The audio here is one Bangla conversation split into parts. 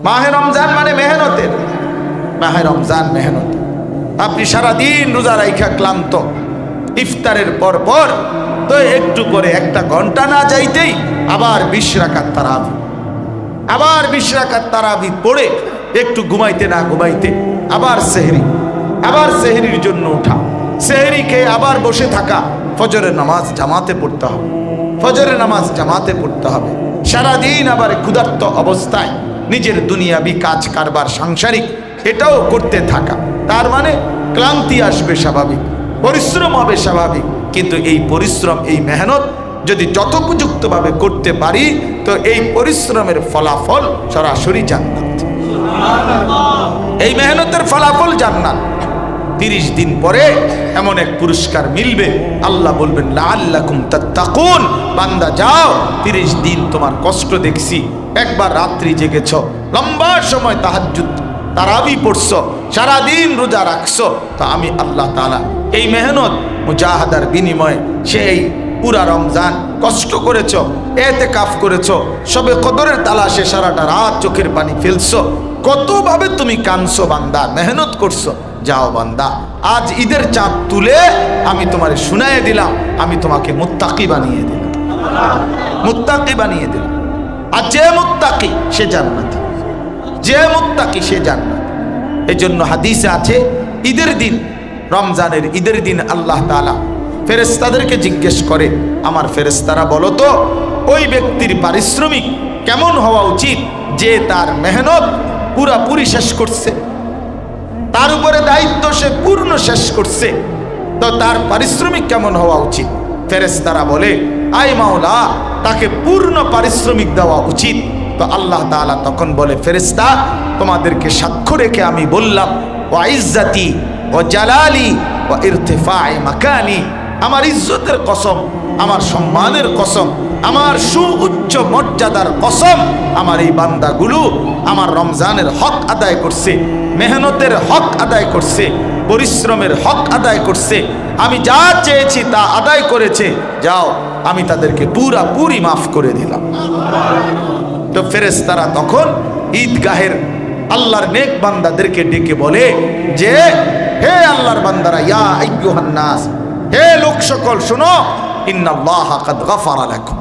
মাহে রমজান মানে মেহনতের, মাহে রমজান মেহনত। আপনি সারাদিন রোজা রাইখা ক্লান্ত, ইফতারের পর পর তো একটু করে 1 ঘন্টা না যাইতেই আবার 20 রাকাত তারাবি, আবার 20 রাকাত তারাবি পড়ে একটু ঘুমাইতে না ঘুমাইতে আবার সেহরি, আবার সেহরির জন্য ওঠা, সেহরি খেয়ে আবার বসে থাকা, ফজরের নামাজ জামাতে পড়তে হবে, ফজরের নামাজ জামাতে পড়তে হবে। সারাদিন আবার ক্ষুধার্ত অবস্থায় নিজের দুনিয়াবি কাজ কারবার সাংসারিক এটাও করতে থাকা, তার মানে ক্লান্তি আসবে স্বাভাবিক, পরিশ্রম হবে স্বাভাবিক। কিন্তু এই পরিশ্রম, এই মেহনত যদি যথোপযুক্তভাবে করতে পারি তো এই পরিশ্রমের ফলাফল সরাসরি জান্নাত। এই মেহনতের ফলাফল জান্নাত। 30 দিন পরে এমন এক পুরস্কার মিলবে, আল্লাহ বলবেন লাআল্লাকুম তাত্তাকুন, বান্দা যাও 30 দিন তোমার কষ্ট দেখছি, একবার রাত্রি জেগেছ, লম্বা সময় তাহাজ্জুদ তারাবি পড়ছো, সারাদিন রোজা রাখছো, তো আমি আল্লাহ তাআলা এই মেহনত মুজাহাদার বিনিময়ে সেই পুরা রমজান কষ্ট করেছ, এতেকাফ করেছ, সবে কদরের তালাশে সারাটা রাত চোখের পানি ফেলছো, কতভাবে তুমি কানছো বান্দা, মেহনত করছো, যাও বান্দা আজ ঈদের চাঁদ তুলে আমি তোমারে শুনাইয়ে দিলাম, আমি তোমাকে মুত্তাকি বানিয়ে দিলাম, মুত্তাকি বানিয়ে দিলাম। আর যে মুত্তাকি সে জান্নাতি, যে মুত্তাকি সে জান্নাত। এই জন্য হাদিসে আছে ঈদের দিন, রমজানের ঈদের দিন আল্লাহ তাআলা ফেরেশতাদেরকে জিজ্ঞেস করে, আমার ফেরেশতারা বলো তো ওই ব্যক্তির পারিশ্রমিক কেমন হওয়া উচিত যে তার মেহনত পুরাপুরি শেষ করছে, তার উপরে দায়িত্ব সে পূর্ণ শেষ করছে, তো তার পারিশ্রমিক কেমন হওয়া উচিত? ফেরেশতারা বলে, আয় মাওলা তাকে পূর্ণ পারিশ্রমিক দেওয়া উচিত। তো আল্লাহ তাআলা তখন বলে, ফেরেশতা তোমাদেরকে সাক্ষ্য রেখে আমি বললাম, ওয়া ইজ্জতি ওয়া জালালি ওয়া ইরতিফা'i মাকানি, আমার ইজ্জতের কসম, আমার সম্মানের কসম, আমার সুউচ্চ মর্যাদার কসম, আমার এই বান্দাগুলো আমার রমজানের হক আদায় করছে, মেহনতের হক আদায় করছে, পরিশ্রমের হক আদায় করছে, আমি যা চেয়েছি তা আদায় করেছে, যাও আমি তাদেরকে পুরাপুরি মাফ করে দিলাম। তো ফেরেশতারা তখন ঈদগাহের আল্লাহর নেক বান্দাদেরকে ডেকে বলে যে, হে আল্লাহর বান্দারা, ইয়া আইয়ুহান নাস, হে লোক সকল শোনো, ইন্নাল্লাহা কাদ গাফারা লাকুম,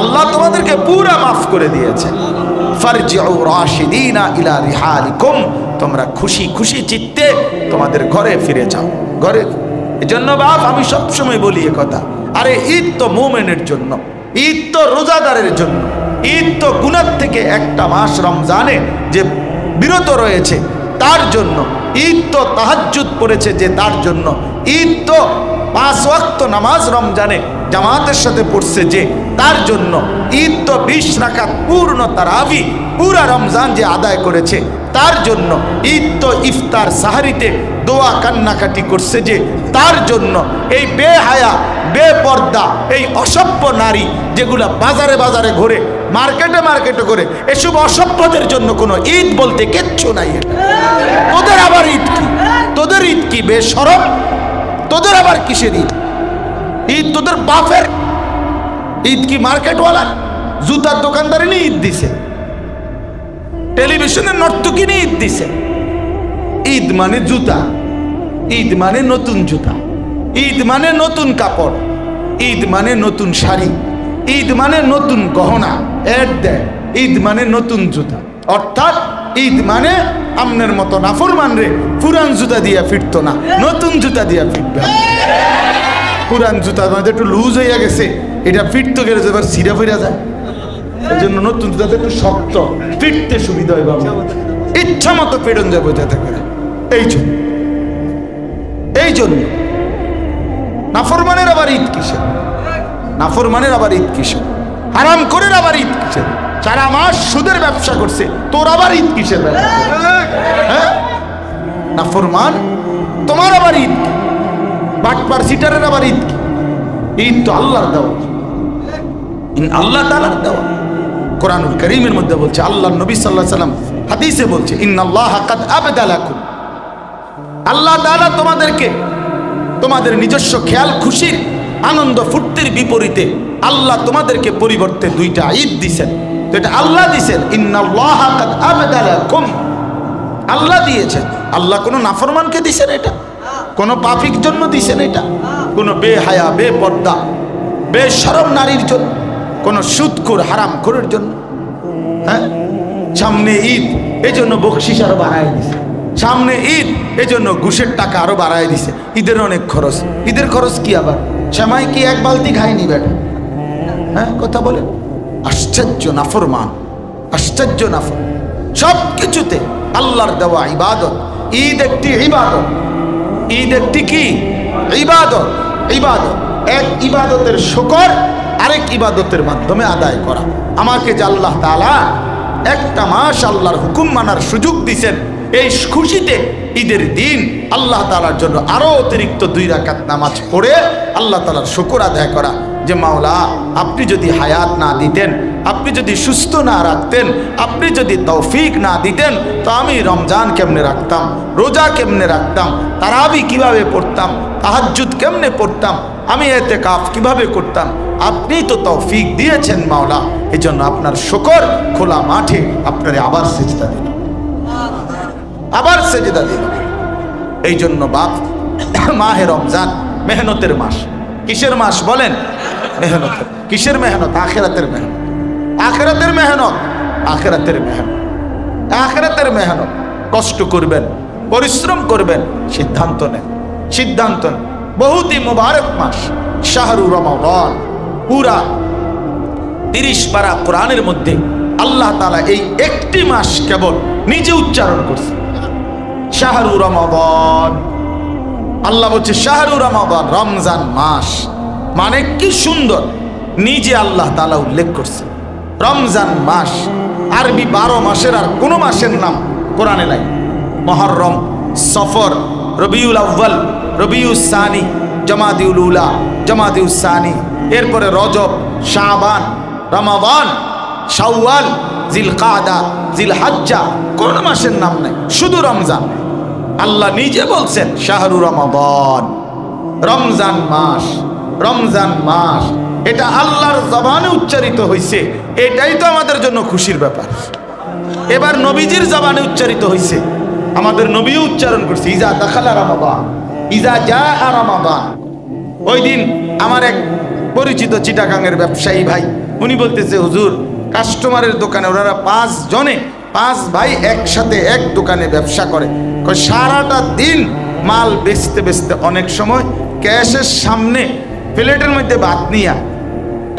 আল্লাহ তোমাদেরকে পুরা মাফ করে দিয়েছে। ফারজিউ রাশিদিনা ইলা রিহালিকুম, তোমরা খুশি খুশি চিত্তে তোমাদের ঘরে ফিরে যাও, ঘরে। এজন্য বাপ আমি সবসময় বলি এ কথা, আরে ঈদ তো মুমিনের জন্য, ঈদ তো রোজাদারের জন্য, ঈদ তো গুনাহ থেকে একটা মাস রমজানে যে বিরত রয়েছে তার জন্য, ঈদ তো তাহাজ্জুদ পড়েছে যে তার জন্য, ঈদ তো 5 ওয়াক্ত নামাজ রমজানে জামাতের সাথে পড়ছে যে তার জন্য, ঈদ তো 20 রাকাত পূর্ণ তারাবি পুরা রমজান যে আদায় করেছে তার জন্য, ঈদ তো ইফতার সাহারিতে দোয়া কান্নাকাটি করছে যে তার জন্য। এই বেহায়া বেপর্দা এই অসভ্য নারী যেগুলা বাজারে বাজারে ঘুরে, মার্কেটে মার্কেটে করে, এসব অসভ্যদের জন্য কোনো ঈদ বলতে কিচ্ছু নাই। তোদের আবার ঈদ কি? তোদের ঈদ কি বেশরম? তোদের আবার কিসের ঈদ? ঈদ তোদের বাপের ঈদ কি মার্কেটওয়ালা জুতার দোকানদারি নিয়ে ঈদ দিছে, টেলিভিশনের নর্তকী নিয়ে ঈদ দিছে। ঈদ মানে জুতা, ঈদ মানে নতুন জুতা, ঈদ মানে নতুন কাপড়, ঈদ মানে নতুন শাড়ি, ঈদ মানে নতুন গহনা, এর দেয় ঈদ মানে নতুন জুতা। অর্থাৎ ঈদ মানে আমনের মতো নাফরমান রে পুরান জুতা দিয়া ফিরতো না, নতুন জুতা দিয়া ফিরবে। পুরান জুতা মানে একটু লুজ হইয়া গেছে, এটা ফিরতে গেলে এবার ছিঁড়া ফিরা যায়, এই জন্য নতুন জুতাতে একটু শক্ত, ফিরতে সুবিধা হয় বাবা, ইচ্ছা মতো পেড়ন যাবে যাতে করে। এই জন্য নাফরমানের আবার ঈদ কিসের? নাফরমানের আবার ঈদ কিসের? হারাম করে আবার ঈদ কিসের? সারা মাস সুদের ব্যবসা করছে, তোর আবার ঈদ কিসের ব্যবসা? হ্যাঁ নাফরমান, তোমার আবার ঈদ কি? বাটপার সিটারের আবার ঈদ কি? ঈদ তো আল্লাহর দেওয়া, আল্লাহ তাআলার দেওয়া। কোরআনুল কারীমের মধ্যে বলছে, আল্লাহর নবী সাল্লাল্লাহু আলাইহি সাল্লাম হাদিসে বলছে, ইন্নাল্লাহা কাদ আবদালাকুম, আল্লাহ তাআলা তোমাদেরকে তোমাদের নিজস্ব খেয়াল খুশির আনন্দ ফুর্তির বিপরীতে আল্লাহ তোমাদেরকে পরিবর্তে 2টা ঈদ দিয়েছেন। তো এটা আল্লাহ দিয়েছেন, ইন্নাল্লাহা কাদ আবদালাকুম, আল্লাহ দিয়েছেন। আল্লাহ কোনো নাফরমানকে দিয়েছেন এটা? কোনো পাপীর জন্য দিয়েছেন এটা? কোনো বেহায়া, বেপর্দা, বেশরম নারীর জন্য? কোনো সুদখোর, হারামখোরের জন্য? হ্যাঁ, সামনে ঈদ, এই জন্য বকশিস আরো বাড়ায় দিছে। সামনে ঈদ, এই জন্য ঘুষের টাকা আরো বাড়ায় দিছে। ঈদের অনেক খরচ। ঈদের খরচ কি আবার? সেমাই কি এক বালতি খায়নি বেটা? হ্যাঁ, কথা বলে। আশ্চর্য নাফরমান, আশ্চর্য নাফর। সব কিছুতে আল্লাহর দেওয়া ইবাদত। ঈদ একটি ইবাদত। ঈদ একটি কি? ইবাদত। ইবাদত, এক ইবাদতের শুকর আরেক ইবাদতের মাধ্যমে আদায় করা। আমাকে যে আল্লাহ তাআলা একটা মাস আল্লাহর হুকুম মানার সুযোগ দিয়েছেন, এই খুশিতে ঈদের দিন আল্লাহ তাআলার জন্য আরো অতিরিক্ত 2 রাকাত নামাজ পড়ে আল্লাহ তাআলার শুকর আদায় করা। যে মাওলা, আপনি যদি হায়াত না দিতেন, আপনি যদি সুস্থ না রাখতেন, আপনি যদি তৌফিক না দিতেন, তো আমি রমজান কেমনে রাখতাম, রোজা কেমনে রাখতাম, তারাবি কিভাবে পড়তাম, তাহাজ্জুদ কেমনে পড়তাম, আমি ইতিকাফ কিভাবে করতাম? আপনি তো তৌফিক দিয়েছেন মাওলা, এজন্য আপনার শুকর। খোলা মাঠে আপনারে আবার সিজদা দিল, আবার সিজদা দিল। এই জন্য বাপ, মাহে রমজান মেহনতের মাস। কিসের মাস বলেন? মেহনতের। কিসের মেহনত? আখিরাতের মেহনত। আখিরাতের মেহনত, আখিরাতের মেহনত, আখিরাতের মেহনত। কষ্ট করবেন, পরিশ্রম করবেন, সিদ্ধান্ত নেন, সিদ্ধান্ত নেন। বহুতই মুবারক মাস শাহরু রমাদান। পুরা 30 পারা কোরআনের মধ্যে আল্লাহ তাআলা এই একটি মাস কেবল নিজে উচ্চারণ করছে, শাহরু রমাদান। আল্লাহ বলছে শাহরু রমাদান, রমজান মাস। মানে কি সুন্দর, নিজে আল্লাহ তাআলা উল্লেখ করছে রমজান মাস। আরবি 12 মাসের আর কোন মাসের নাম কোরআনে নাই। মুহররম, সফর, রবিউল আউয়াল, রবিউল সানি, জামাদিউল উলা, জামাদিউল সানি, এরপরে রজব, শাবান, রমাদান, শাওয়াল, জিলকাদা, জিলহজ্জা, কোন মাসের নাম নাই, শুধু রমজান। আল্লাহ নিজে বলছেন শাহরু রমাদান, রমজান মাস, রমজান মাস। এটা আল্লাহর জবানে উচ্চারিত হয়েছে, এটাই তো আমাদের জন্য খুশির ব্যাপার। এবার নবীজির জবানে উচ্চারিত হয়েছে, আমাদের নবীও উচ্চারণ করছে, ইজা দাখালা রমাদান, ইজা জাআ রমাদান। ওই দিন আমার এক পরিচিত চিটাগাংয়ের ব্যবসায়ী ভাই, উনি বলতেছে, হুজুর, কাস্টমারের দোকানে ওনারা 5 জনে, 5 ভাই একসাথে এক দোকানে ব্যবসা করে। সারাটা দিন মাল বেচতে বেচতে অনেক সময় ক্যাশের সামনে প্লেটের মধ্যে ভাত নিয়া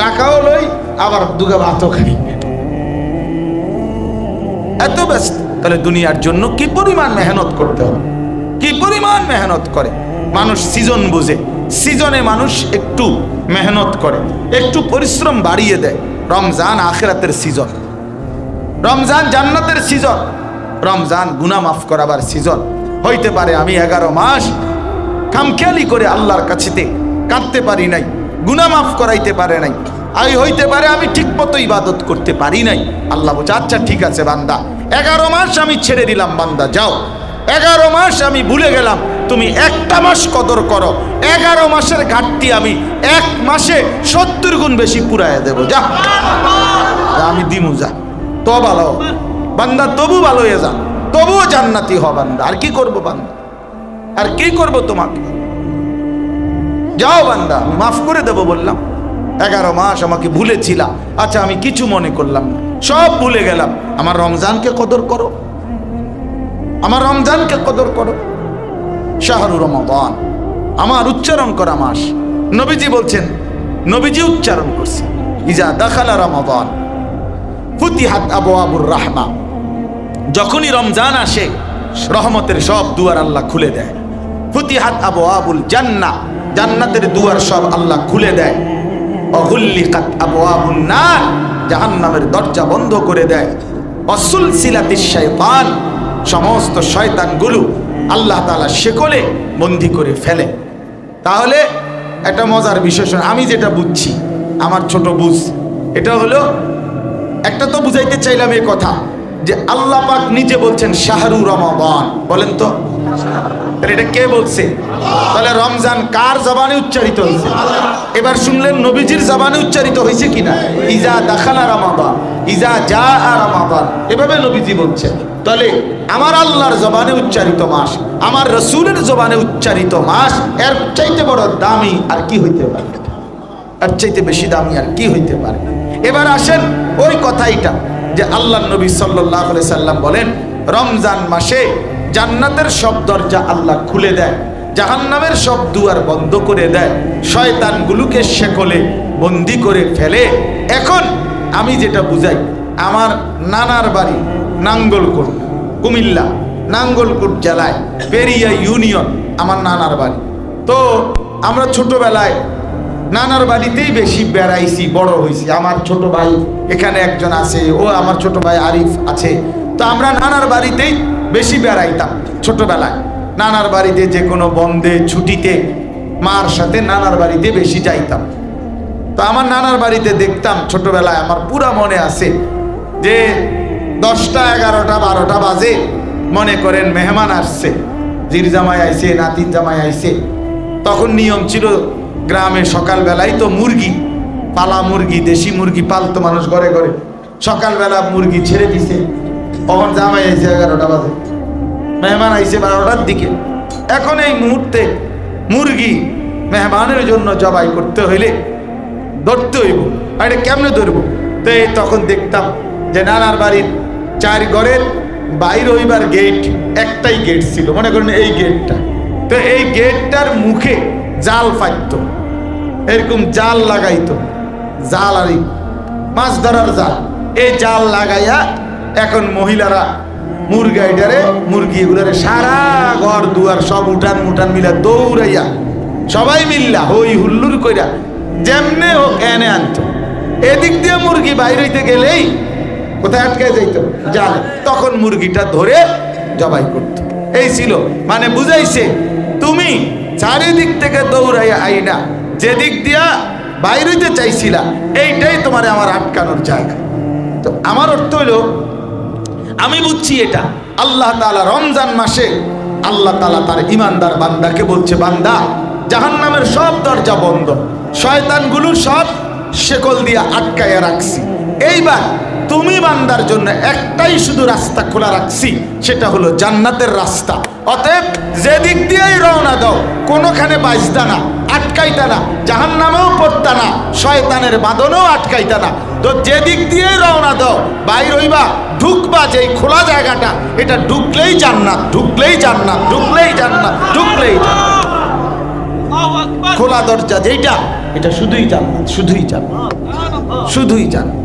টাকাও লই, আবার দুগা ভাতও খাই, এত ব্যস্ত। তাহলে দুনিয়ার জন্য কি পরিমাণ মেহনত করতে হবে, কি পরিমাণ মেহনত করে মানুষ। সিজন বুঝে, সিজনে মানুষ একটু মেহনত করে, একটু পরিশ্রম বাড়িয়ে দেয়। রমজান আখিরাতের সিজন, রমজান জান্নাতের সিজন, রমজান গুনাহ মাফ করাবার সিজন। হইতে পারে আমি 11 মাস খামখেয়ালি করে আল্লাহর কাছেতে কাঁদতে পারি নাই, গুনাহ মাফ করাইতে পারে নাই। হইতে পারে আমি ঠিক মতো ইবাদত করতে পারি নাই। আল্লাহ বলছে, আচ্ছা ঠিক আছে বান্দা, 11 মাস আমি ছেড়ে দিলাম, বান্দা যাও। 11 মাস আমি ভুলে গেলাম, তুমি একটা মাস কদর করো। 11 মাসের ঘাটতি আমি 1 মাসে 70 গুণ বেশি পুরাইয়া দেব। যা, আমি দিমু, যা। তো ভালো বান্দা, তবু ভালো হয়ে যা, তবুও জান্নাতি হ বান্দা। আর কি করবো বান্দা, আর কি করবো তোমাকে? যাও বান্দা, আমি মাফ করে দেব বললাম। 11 মাস আমাকে ভুলেছিলাম, আচ্ছা আমি কিছু মনে করলাম না, সব ভুলে গেলাম। আমার রমজানকে কদর করো, আমার রমজানকে কদর করো। শাহরু রমাদান, আমার উচ্চারণ করা মাস। নবীজি বলছেন, নবীজি উচ্চারণ করছে, ইজা দাখালা রমাদান ফুতিহাত আবওয়াবুর রাহমা। যখনই রমজান আসে, রহমতের সব দুয়ার আল্লাহ খুলে দেয়। ফুতিহাত আবওয়াবুল জান্নাহ, জান্নাতের দুয়ার সব আল্লাহ খুলে দেয়। অগুল্লিকাত আবওয়াবুন নার, জাহান্নামের দরজা বন্ধ করে দেয়। অসুলসিলাতিশ শাইতান, সমস্ত শয়তানগুলো আল্লাহ তাআলা শেকলে বন্দী করে ফেলে। তাহলে একটা মজার বিষয়, আমি যেটা বুঝছি, আমার ছোট বুঝ, এটা হলো, একটা তো বুঝাইতে চাইলাম এই কথা যে আল্লাহ পাক নিজে বলছেন শাহরু রমাদান, বলেন তো তাহলে এটা কে বলছে? তাহলে রমজান কার জবানে উচ্চারিত হয়েছে? এবার শুনলেন নবীজির জবানে উচ্চারিত হয়েছে কিনা? ইজা দাখালা রমাদান, ইজা জাআ রমাদান, এভাবে নবীজি বলছে। তাহলে আমার আল্লাহর জবানে উচ্চারিত মাস, আমার রাসূলের জবানে উচ্চারিত মাস, এর চাইতে বড় দামি আর কি হইতে পারে? এর চাইতে বেশি দামি আর কি হইতে পারে? এবার আসেন ওই কথাইটা যে আল্লাহর নবী সাল্লাল্লাহু আলাইহি সাল্লাম বলেন রমজান মাসে জান্নাতের সব দরজা আল্লাহ খুলে দেয়, জাহান্নামের সব দুয়ার বন্ধ করে দেয়, শয়তানগুলোকে শেকলে বন্দি করে ফেলে। এখন আমি যেটা বুঝাই, আমার নানার বাড়ি নাঙ্গলকোট, কুমিল্লা নাঙ্গলকোট জেলায় পেরিয়া ইউনিয়ন আমার নানার বাড়ি। তো আমরা ছোটবেলায় নানার বাড়িতেই বেশি বেড়াইছি, বড় হয়েছি। আমার ছোট ভাই এখানে একজন আছে, ও আমার ছোট ভাই আরিফ আছে। তো আমরা নানার বাড়িতেই বেশি বেড়াইতাম ছোটবেলায়। নানার বাড়িতে যে কোনো বন্ধে ছুটিতে মার সাথে নানার বাড়িতে বেশি যাইতাম। তো আমার নানার বাড়িতে দেখতাম ছোটবেলায়, আমার পুরা মনে আছে যে 10টা 11টা 12টা বাজে, মনে করেন মেহমান আসছে, জির জামাই আইছে, নাতির জামাই আইছে। তখন নিয়ম ছিল গ্রামে সকালবেলায় তো মুরগি, পালা মুরগি, দেশি মুরগি পালতো মানুষ ঘরে ঘরে। সকালবেলা মুরগি ছেড়ে দিছে, তখন জামাই আইছে 11টা বাজে, মেহমান আইছে 12টার দিকে। এখন এই মুহূর্তে মুরগি মেহমানের জন্য জবাই করতে হইলে ধরতে হইব, আর এটা কেমনে ধরবো? তো তখন দেখতাম যে নানার বাড়ির 4 ঘরের বাইরে হইবার গেট, একটাই গেট ছিল, মনে করেন এই গেটটা। তো এই গেটটার মুখে জাল পাইতো, এরকম জাল লাগাইতো, জাল আর মাছ ধরার জাল, এই জাল লাগাইয়া এখন মহিলারা মুরগি এগুলারে সারা ঘর দুয়ার সব উঠান মুঠান মিলা দৌড়াইয়া সবাই মিল্লা হই হুল্লুর কইরা যেমনে হোক এনে আনতো। এদিক দিয়ে মুরগি বাইর হইতে গেলেই কোথায় আটকে যাইতো? জাল। তখন মুরগিটা ধরে জবাই করতো। এই ছিল, মানে বুঝাইছে তুমি চারিদিক থেকে দৌড়াইয়া আইনা যেদিক দিয়া বাইর হইতে চাইছিলা, এইটাই তোমার আমার আটকানোর জায়গা। তো আমার অর্থ হইল, আমি বুঝছি এটা আল্লাহ তাআলা রমজান মাসে আল্লাহ তাআলা তার ইমানদার বান্দাকে বলছে, বান্দা জাহান্নামের সব দরজা বন্ধ, শয়তানগুলো সব শেকল দিয়ে আটকাইয়া রাখছি। এইবার তুমি বান্দার জন্য একটাই শুধু রাস্তা খোলা রাখছি, সেটা হলো জান্নাতের রাস্তা। অতএব যেদিক দিয়েই রওনা দাও, কোনোখানে বাজতা না, আটকাইতা না, জাহান্নামেও পড়তা না, শয়তানের বাঁধনেও আটকাইতা না। তো যেদিক দিয়েই রওনা দাও, বাইর হইবা, ঢুকবা যেই খোলা জায়গাটা, এটা ঢুকলেই জান্নাত, ঢুকলেই জান্নাত, ঢুকলেই জান্নাত, ঢুকলেই জান্নাত। খোলা দরজা যেটা, এটা শুধুই জান্নাত, শুধুই জান্নাত, শুধুই জান্নাত।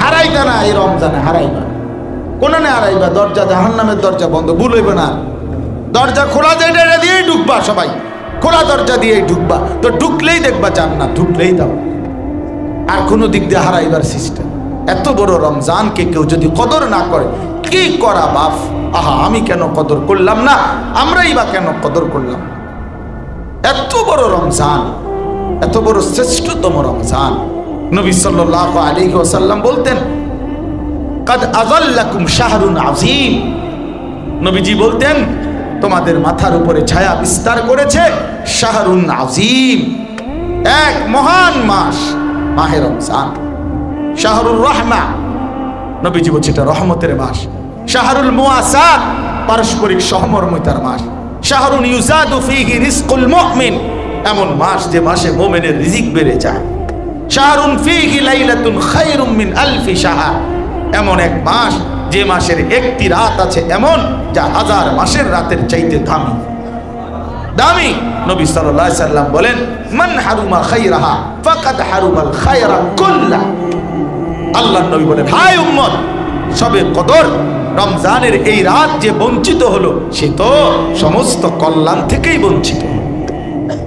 হারাইবা না এই রমজানে, হারাইবা কোননে হারাইবা? দরজা জাহান্নামের দরজা বন্ধ, ভুল হইবে না। দরজা খোলা যেটা, এটা দিয়েই ঢুকবা, সবাই খোলা দরজা দিয়েই ঢুকবা। তো ঢুকলেই দেখবা জান্নাত, ঢুকলেই দাও। আর কোনো দিক দিয়ে হারাইবার সিস্টেম। এত বড় রমজানকে কেউ যদি কদর না করে, কি করা বাপ? আহা, আমি কেন কদর করলাম না, আমরাই বা কেন কদর করলাম? এত বড় রমজান, এত বড় শ্রেষ্ঠতম রমজান। নবী সাল্লাল্লাহু আলাইহি ওয়াসাল্লাম বলতেন, কাদ আযাল্লাকুম শাহরুন আযীম। নবীজি বলতেন, তোমাদের মাথার উপরে ছায়া বিস্তার করেছে শাহরুন আযীম, এক মহান মাস, মাহে রমজান। শাহরুর রহমা, নবীজি বলছে এটা রহমতের মাস। শাহরুল মুআসাত, পারস্পরিক সহমর্মিতার মাস। শাহরুন ইউজাদু ফীহি রিজকুল মুমিন, এমন মাস যে মাসে মুমিনের রিজিক বেড়ে যায়। শাহরুন ফীহি লাইলাতুন খায়রুম মিন আলফি শাহর, এমন এক মাস যে মাসের একটি রাত আছে এমন, যা 1000 মাসের রাতের চাইতে দামি। দামি। নবী সাল্লাল্লাহু আলাইহি সাল্লাম বলেন, মান হারুমা খায়রাহা ফাকাদ হারুমাল খায়রা কুল্লা। আল্লাহর নবী বলেন, হায় উম্মত, সবে কদর রমজানের এই রাত যে বঞ্চিত হলো, সে তো সমস্ত কল্যাণ থেকেই বঞ্চিত।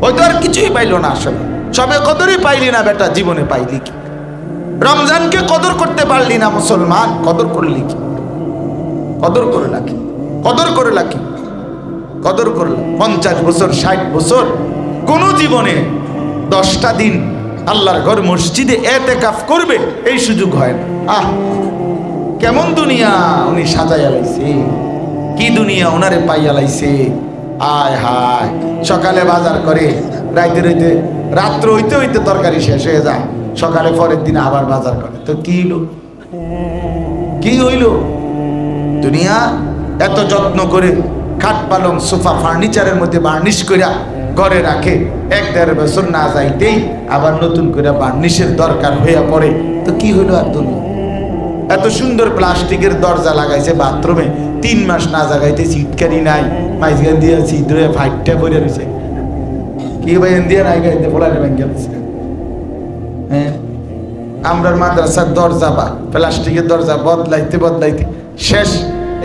ওই তো আর কিছুই পাইল না। আসলে সবে কদরই পাইলি না বেটা, জীবনে পাইলি কি? রমজানকে কদর করতে পারলি না মুসলমান, কদর করলি কি? কদর করে রাখি, কদর করে রাখি, কদর করলাম। 50 বছর 60 বছর কোন জীবনে 10টা দিন আল্লাহর ঘর মসজিদে এতেকাফ করবে এই সুযোগ হয় না। আহ, কেমন দুনিয়া উনি সাজাইয়া লাইছে, কি দুনিয়া ওনারে পাইয়া লাইছে। আয় হায়, সকালে বাজার করে রাইতে রাইতে, রাত্র হইতে হইতে তরকারি শেষ হয়ে যায়, সকালে পরের দিন আবার বাজার করে। তো কি হইল, কি হইল? দুনিয়া এত যত্ন করে খাট পালং সোফা ফার্নিচারের মধ্যে বার্নিশ কইরা ঘরে রাখে, 1-1.5 বছর না যাইতেই আবার নতুন করে বার্নিশের দরকার হইয়া পড়ে। তো কি হইল আর দুনিয়া? এত সুন্দর প্লাস্টিকের দরজা লাগাইছে বাথরুমে, 3 মাস না জাগাইতে সিটকারি নাই, মাইজগান দিয়ে ছিদ্রে ফাইটটা করে রয়েছে। কি ভাই দিয়ে নাই গাইতে বলারে ব্যাংকে হ্যাঁ, আমরার মাদ্রাসার দরজা বা প্লাস্টিকের দরজা বদলাইতে বদলাইতে শেষ,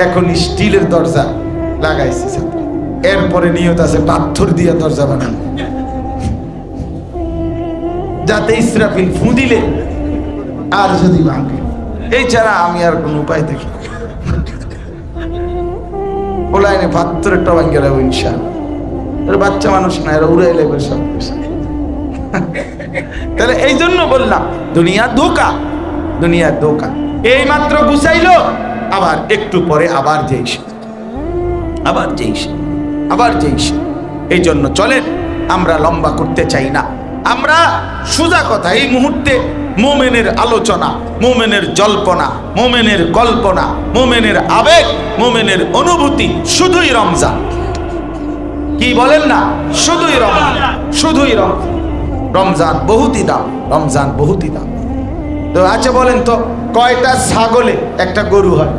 এখন স্টিলের দরজা লাগাইছে। এরপরে নিয়ত আছে পাথর দিয়ে দরজা বানানো, যাতে ইসরাফিল ফু দিলে আর যদি ভাঙে। এই ছাড়া আমি আর কোন উপায় দেখি ওলাইনে পাথরের টবান গেল ইনশাআল্লাহ। বাচ্চা মানুষ না, এরা উড়াই লাগবে সব। তাহলে এই জন্য বললাম দুনিয়া ধোকা, দুনিয়া ধোকা। এই মাত্র গুছাইলো, আবার একটু পরে আবার যেইস, আবার যেইস, আবার যেইস। এই জন্য চলেন, আমরা লম্বা করতে চাই না, আমরা সোজা কথা এই মুহূর্তে মোমেনের আলোচনা, মোমেনের জল্পনা, মোমেনের কল্পনা, মোমেনের আবেগ, মোমেনের অনুভূতি শুধুই রমজান। কি বলেন না? শুধুই রমজান, শুধুই রমজান। রমজান বহুতই দাম, রমজান বহুতই দাম। তো আচ্ছা বলেন তো, কয়টা ছাগলে একটা গরু হয়?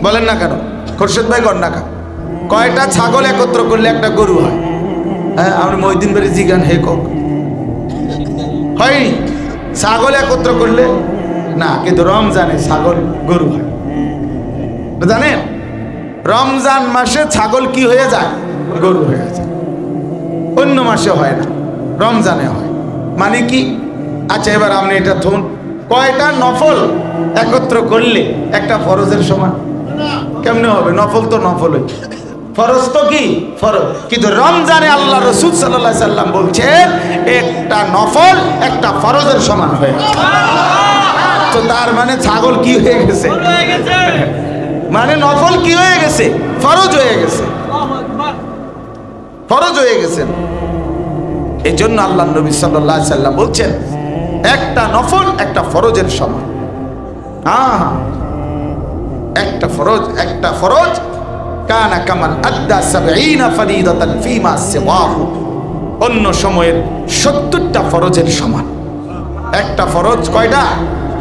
বলেন না কেন? খোরশেদ ভাই কর না কেন? কয়টা ছাগল একত্র করলে একটা গরু হয়? হ্যাঁ, আমরা মহিদিন বাড়ি জিগান হে কক হয়নি। ছাগল একত্র করলে না, কিন্তু রমজানে ছাগল গরু হয়। জানেন রমজান মাসে ছাগল কি হয়ে যায়? গরু হয়ে যায়। অন্য মাসে হয় না, রমজানে হয়। মানে কি? আচ্ছা এবার আপনি এটা ধরুন, কয়টা নফল একত্র করলে একটা ফরজের সমান? কেমনে হবে? নফল তো নফলই, ফরজ তো কি ফরজ। কিন্তু রমজানে আল্লাহ রাসূল সাল্লাল্লাহু আলাইহি সাল্লাম বলছেন একটা নফল একটা ফরজের সমান হয়ে গেছে। তো তার মানে ছাগল কি হয়ে গেছে? মানে নফল কি হয়ে গেছে? ফরজ হয়ে গেছে, ফরজ হয়ে গেছে। এই জন্য আল্লাহ নবী সাল্লাল্লাহু আলাইহি সাল্লাম বলছেন একটা নফল একটা ফরজের সমান। হ্যাঁ, একটা ফরজ, একটা ফরজ কানা কামান আদ্দা ৭০ ফরিদাতান ফিমা সিওয়াহু, অন্য সময়ের ৭০টা ফরজের সমান। একটা ফরজ কয়টা?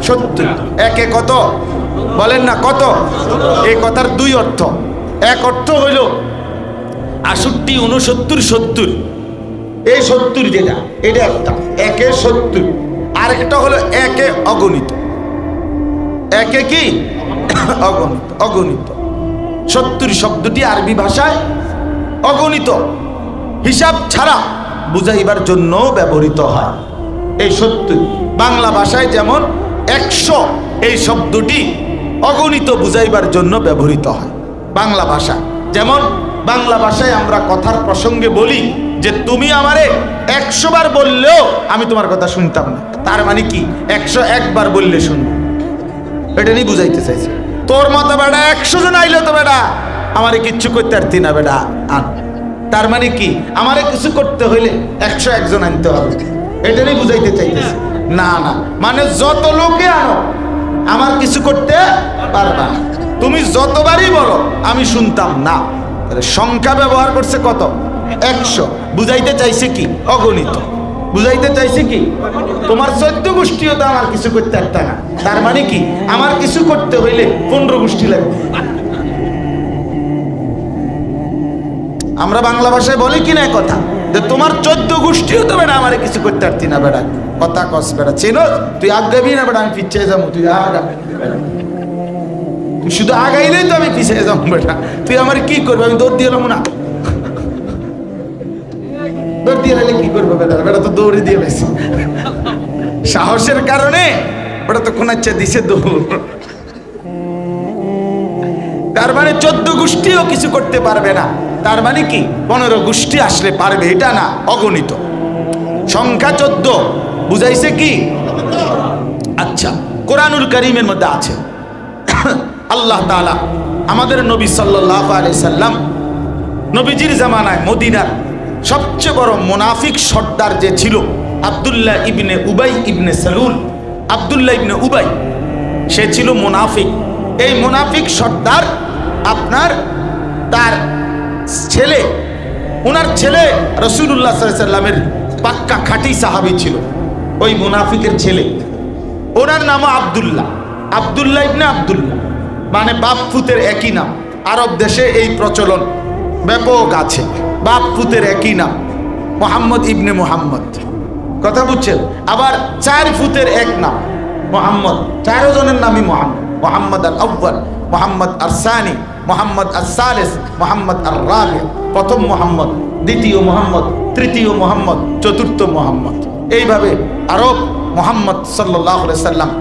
৭০। একে কত বলেন না? কত? এই কথার দুই অর্থ। এক অর্থ হইল ৬৮, ৬৯, ৭০। এই ৭০ যেটা, এটা একটা, একে ৭০। আরেকটা হলো একে অগণিত। একে কি? অগণিত, অগণিত। ৭০ শব্দটি আরবি ভাষায় অগণিত, হিসাব ছাড়া বুঝাইবার জন্য ব্যবহৃত হয়। এই ৭০ বাংলা ভাষায় যেমন ১০০, এই শব্দটি অগণিত বুঝাইবার জন্য ব্যবহৃত হয় বাংলা ভাষা। যেমন বাংলা ভাষায় আমরা কথার প্রসঙ্গে বলি যে তুমি আমারে ১০০ বার বললেও আমি তোমার কথা শুনতাম না। তার মানে কি? ১০১ বার বললে শুনবো, এটা নিয়ে বুঝাইতে চাইছে। তোর মতো বেটা ১০০ জন আইলো তো বেটা আমারে কিচ্ছু করতে পারতি না বেটা আন। তার মানে কি? আমারে কিছু করতে হইলে ১০১ জন আনতে হবে, এটা নিয়ে বুঝাইতে চাইতেছে। না না, মানে যত লোকে আনো আমার কিছু করতে পারবা না। তুমি যতবারই বলো আমি শুনতাম না। তাহলে সংখ্যা ব্যবহার করছে কত? ১০০। বুঝাইতে চাইছে কি? অগণিত। বুঝাইতে চাইছে কি? তোমার ১৪ গোষ্ঠীও তো আমার কিছু করতে পারত না। তার মানে কি? আমার কিছু করতে হইলে ১৫ গোষ্ঠী লাগবে। আমরা বাংলা ভাষায় বলি কি না কথা, যে তোমার ১৪ গোষ্ঠীও তো বেটা আমার কিছু করতে পারতি না বেটা। কথা কস বেটা, চেনো তুই আগাবি না বেটা, আমি পিছিয়ে যাবো। তুই আগা, তুই শুধু আগাইলেই তো আমি পিছিয়ে যাবো বেটা। তুই আমার কি করবি? আমি দৌড় দিয়ে এলাম না। দৌড় দিয়ে এলে কি করবো বেটা? বেটা তো দৌড়ে দিয়ে গেছে সাহসের কারণে। বেটা তো কোনাচ্ছা দিছে দৌড়। তার মানে ১৪ গোষ্ঠীও কিছু করতে পারবে না। তার মানে কি? ১৫ গোষ্ঠী আসলে পারবে, এটা না, অগণিত। সংখ্যা ১৪ বুঝাইছে কি? আচ্ছা, কোরআনুল কারীমের মধ্যে আছে আল্লাহ তাআলা আমাদের নবী সাল্লাল্লাহু আলাইহি সাল্লাম নবীজির জামানায় মদিনার সবচেয়ে বড় মুনাফিক সর্দার যে ছিল আব্দুল্লাহ ইবনে উবাই ইবনে সালুল। আব্দুল্লাহ ইবনে উবাই সে ছিল মুনাফিক। এই মুনাফিক সর্দার আপনার তার ছেলে, ওনার ছেলে রাসূলুল্লাহ সাল্লাল্লাহু আলাইহি সাল্লামের পাক্কা খাঁটি সাহাবী ছিল। ওই মুনাফিকের ছেলে, ওনার নাম আব্দুল্লাহ, আব্দুল্লাহ ইবনে আব্দুল্লাহ, মানে বাপ পুতের একই নাম। আরব দেশে এই প্রচলন ব্যাপক আছে, বাপ পুতের একই নাম, মোহাম্মদ ইবনে মোহাম্মদ। কথা বুঝছেন? আবার 4 পুতের এক নাম মোহাম্মদ, 4 জনের নামই মোহাম্মদ। মোহাম্মদ আল আউয়াল, মোহাম্মদ আর সানি, মোহাম্মদ আর সালেস, মোহাম্মদ আর রাবি। প্রথম মোহাম্মদ, দ্বিতীয় মোহাম্মদ, তৃতীয় মোহাম্মদ, চতুর্থ মোহাম্মদ। এইভাবে আরব মোহাম্মদ সাল্লাল্লাহু আলাইহি সাল্লাম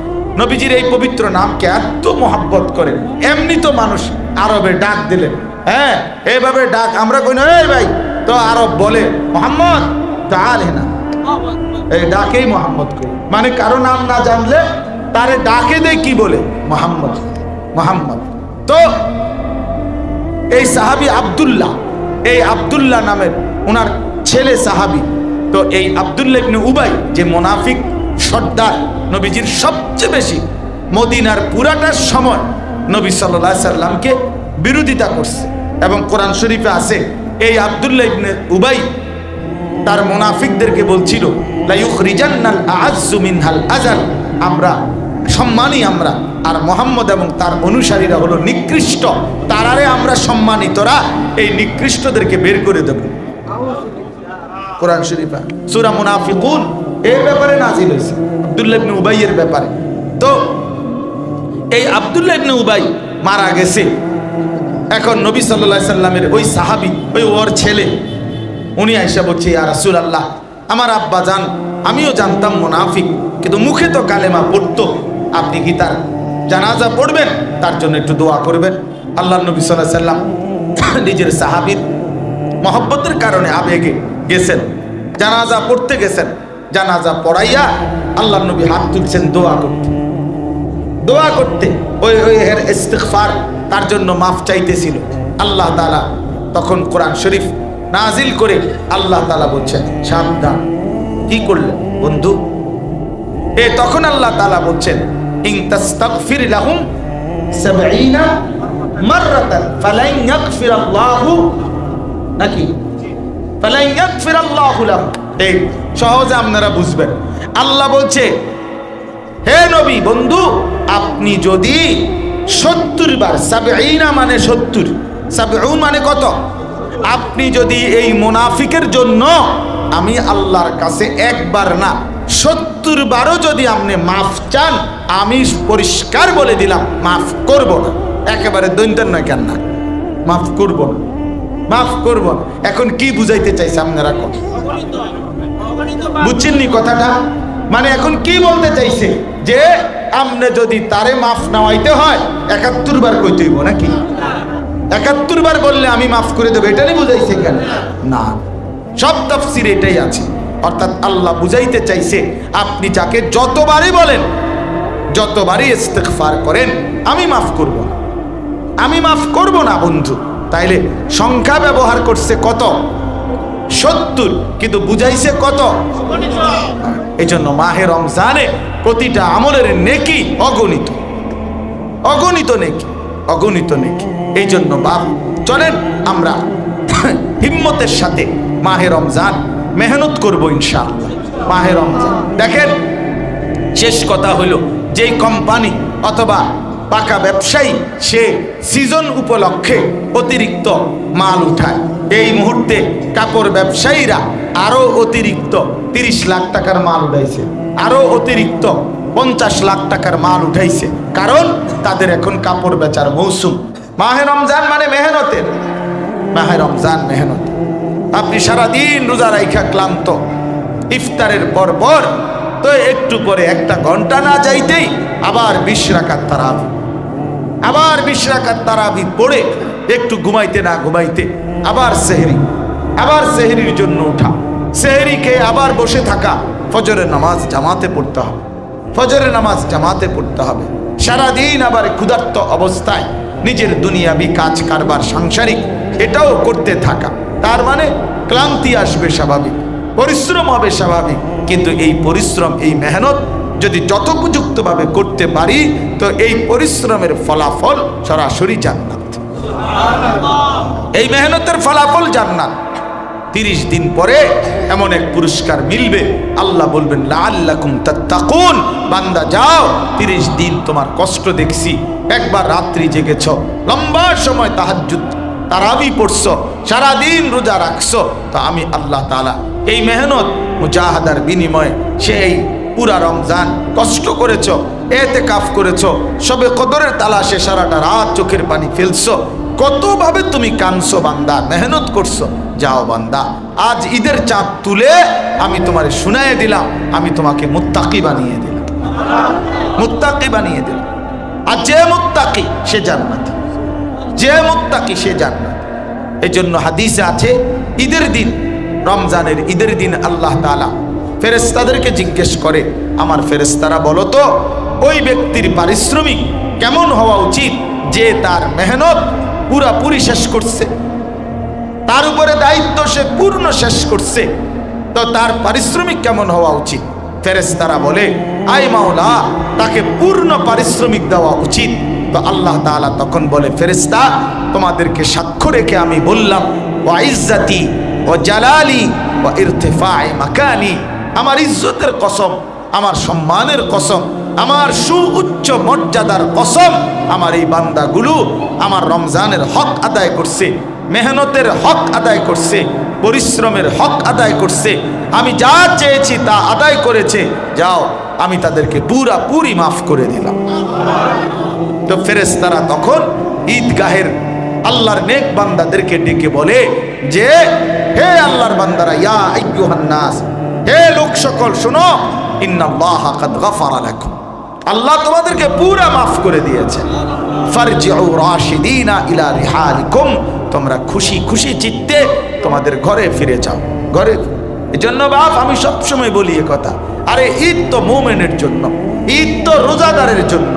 নবীজির এই পবিত্র নামকে এত মোহাব্বত করে, এমনি তো মানুষ আরবে ডাক দিলেন, হ্যাঁ এইভাবে ডাক আমরা কই না, এই ভাই তো আরব বলে মোহাম্মদ তাআল হেনা, এই ডাকেই মোহাম্মদ করি। মানে কারো নাম না জানলে তারে ডাকে দেয় কি বলে? মোহাম্মদ, মোহাম্মদ। তো এই সাহাবী আব্দুল্লাহ, এই আব্দুল্লাহ নামের ওনার ছেলে সাহাবী। তো এই আব্দুল্লাহ ইবনে উবাই যে মুনাফিক সর্দার, নবীজির সবচেয়ে বেশি মদিনার পুরাটা সময় নবী সাল্লাল্লাহু আলাইহি সাল্লামকে বিরোধিতা করছে। এবং কোরআন শরীফে আছে এই আব্দুল্লাহ ইবনে উবাই তার মুনাফিকদেরকে বলছিল লা ইউখরিজান্নাল আ'আজ্জু মিনহাল আযাল, আমরা সম্মানী আমরা, আর মুহাম্মদ এবং তার অনুসারীরা হলো নিকৃষ্ট, তারারে আমরা সম্মানিতরা এই নিকৃষ্টদেরকে বের করে দেব। কোরআন শরীফে সূরা মুনাফিকুন এই ব্যাপারে নাযিল হয়েছে, আব্দুল্লাহ ইবনে উবাইয়ের ব্যাপারে। তো এই আব্দুল্লাহ ইবনে উবাই মারা গেছে। এখন নবী সাল্লাল্লাহু আলাইহি সাল্লামের ওই সাহাবী, ওর ছেলে, উনি আয়েশা বলছে ইয়া রাসূলুল্লাহ, আমার আব্বা জান, আমিও জানতাম মুনাফিক, কিন্তু মুখে তো কালেমা পড়তো, আপনি কি তার জানাজা পড়বেন? তার জন্য একটু দোয়া করবেন। আল্লাহর নবী সাল্লাল্লাহু আলাইহি সাল্লাম নিজের সাহাবীর মহব্বতের কারণে আবেগে গেছেন, জানাজা পড়তে গেছেন। জানাজা পড়াইয়া আল্লাহর নবী হাত তুলছেন দোয়া করতে, দোয়া করতে, ওই এর ইস্তিগফার, তার জন্য মাফ চাইতেছিল। আল্লাহ তাআলা তখন কোরআন শরীফ নাজিল করে আল্লাহ তাআলা বলছেন সাবধান। কি করলেন বন্ধু? তখন আল্লাহ তাআলা বলছেন ইন তাস্তাগফির লাহুম 70 মাররাতান ফালান ইয়াগফিরাল্লাহু, নাকি ফালান ইয়াগফিরাল্লাহু লাহুম। এই সহজে আপনারা বুঝবেন। আল্লাহ বলছে হে নবী বন্ধু, আপনি যদি 70 বার, 70 মানে 70, 70 মানে কত? আপনি যদি এই মুনাফিকের জন্য আমি আল্লাহর কাছে একবার না 70 বারও যদি আপনি মাফ চান, আমি পরিষ্কার বলে দিলাম মাফ করব না। একেবারে দৈন্তের নয়, কেন না, মাফ করব না, মাফ করব না। এখন কি বুঝাইতে চাইছে আপনারা? বুঝছেননি কথাটা? মানে এখন কি বলতে চাইছে যে আপনি যদি তারে মাফ নাওয়াইতে হয় 71 বার কইতে হইব নাকি? 71 বার বললে আমি মাফ করে দেব, এটাই বুঝাইছে কেন? না, সব তাফসীরে এটাই আছে। অর্থাৎ আল্লাহ বুঝাইতে চাইছে আপনি যাকে যতবারই বলেন, যতবারই ইস্তিগফার করেন, আমি মাফ করব না, আমি মাফ করব না বন্ধু। তাইলে সংখ্যা ব্যবহার করছে কত? 70, কিন্তু বুঝাইছে কত? এই জন্য মাহে রমজানে প্রতিটা আমলের নেকি অগণিত, অগণিত নেকি, অগণিত নেকি। এই জন্য বাপ চলেন আমরা হিম্মতের সাথে মাহে রমজান মেহনত করবো ইনশাআল্লাহ। মাহে রমজান দেখেন, শেষ কথা হলো যেই কোম্পানি অথবা পাকা ব্যবসায়ী সে সিজন উপলক্ষে অতিরিক্ত মাল উঠায়, এই মুহূর্তে কাপড় ব্যবসায়ীরা আরো অতিরিক্ত 30 লাখ টাকার মাল উঠাইছে, আরো অতিরিক্ত 50 লাখ টাকার মাল উঠাইছে, কারণ তাদের এখন কাপড় বেচার মৌসুম। মাহে রমজান মানে মেহনতের, মাহে রমজান মেহনত। আপনি সারাদিন রোজা রাইখা ক্লান্ত, ইফতারের পর তো একটু পরে 1 ঘন্টা না যাইতেই আবার 20 রাকাত তারাবি, আবার 20 রাকাত তারাবি পড়ে একটু ঘুমাইতে না ঘুমাইতে আবার সেহরি, আবার সেহরির জন্য ওঠা, সেহরি খেয়ে আবার বসে থাকা, ফজরের নামাজ জামাতে পড়তে হবে, ফজরের নামাজ জামাতে পড়তে হবে। সারাদিন আবার ক্ষুধার্ত অবস্থায় নিজের দুনিয়াবি কাজ কারবার সাংসারিক এটাও করতে থাকা। তার মানে ক্লান্তি আসবে স্বাভাবিক, পরিশ্রম হবে স্বাভাবিক, কিন্তু এই পরিশ্রম এই মেহনত যদি যথোপযুক্তভাবে করতে পারি তো এই পরিশ্রমের ফলাফল সরাসরি জান্নাত। এই মেহনতের ফলাফল জান্নাত। 30 দিন পরে এমন এক পুরস্কার মিলবে, আল্লাহ বলবেন লাআল্লাকুম তাত্তাকুন, বান্দা যাও 30 দিন তোমার কষ্ট দেখছি, একবার রাত্রি জেগেছ, লম্বা সময় তাহাজ্জুদ তারাবি পড়ছো, সারাদিন রোজা রাখছো, তো আমি আল্লাহ তাআলা এই মেহনত মুজাহাদার বিনিময়ে সেই পুরা রমজান কষ্ট করেছ, এতেকাফ করেছ, সবে কদরের তালাশে সারাটা রাত চোখের পানি ফেলছো, কতভাবে তুমি কানছো বান্দা, মেহনত করছো, যাও বান্দা আজ ঈদের চাঁদ তুলে আমি তোমারে শুনাইয়ে দিলাম, আমি তোমাকে মুত্তাকি বানিয়ে দিলাম, মুত্তাকি বানিয়ে দিলাম। আর যে মুত্তাকি সে জান্নাত, যে মুত্তাকি সে জান্নাত। এই জন্য হাদিসে আছে ঈদের দিন, রমজানের ঈদের দিন আল্লাহ তাআলা ফেরেশতাদেরকে জিজ্ঞেস করে, আমার ফেরেশতারা বলো তো ওই ব্যক্তির পারিশ্রমিক কেমন হওয়া উচিত যে তার মেহনত পুরাপুরি শেষ করছে, তার উপরে দায়িত্ব সে পূর্ণ শেষ করছে, তো তার পারিশ্রমিক কেমন হওয়া উচিত? ফেরেশতারা বলে, আয় মাওলা তাকে পূর্ণ পারিশ্রমিক দেওয়া উচিত। তো আল্লাহ তাআলা তখন বলে, ফেরেশতা তোমাদেরকে সাক্ষ্য রেখে আমি বললাম, ওয়া ইজ্জতি ওয়া জালালি ওয়া ইরতিফা'i মাকানি, আমার ইজ্জতের কসম, আমার সম্মানের কসম, আমার সুউচ্চ মর্যাদার কসম, আমার এই বান্দাগুলো আমার রমজানের হক আদায় করছে, মেহনতের হক আদায় করছে, পরিশ্রমের হক আদায় করছে, আমি যা চেয়েছি তা আদায় করেছে, যাও আমি তাদেরকে পুরাপুরি মাফ করে দিলাম। তো ফেরেশতারা তখন ঈদগাহের আল্লাহর নেক বান্দাদেরকে ডেকে বলে যে, হে আল্লাহর বান্দারা, ইয়া আইয়ুহান নাস, হে লোক সকল শোনো, ইন্নাল্লাহা কাদ গাফারা লাকুম, আল্লাহ তোমাদেরকে পুরা মাফ করে দিয়েছে। ফারজিউ রাশিদিনা ইলা রিহালিকুম, তোমরা খুশি খুশি চিত্তে তোমাদের ঘরে ফিরে যাও, ঘরে। এজন্য বাপ আমি সবসময় বলি এ কথা, আরে ঈদ তো মুমিনের জন্য, ঈদ তো রোজাদারের জন্য,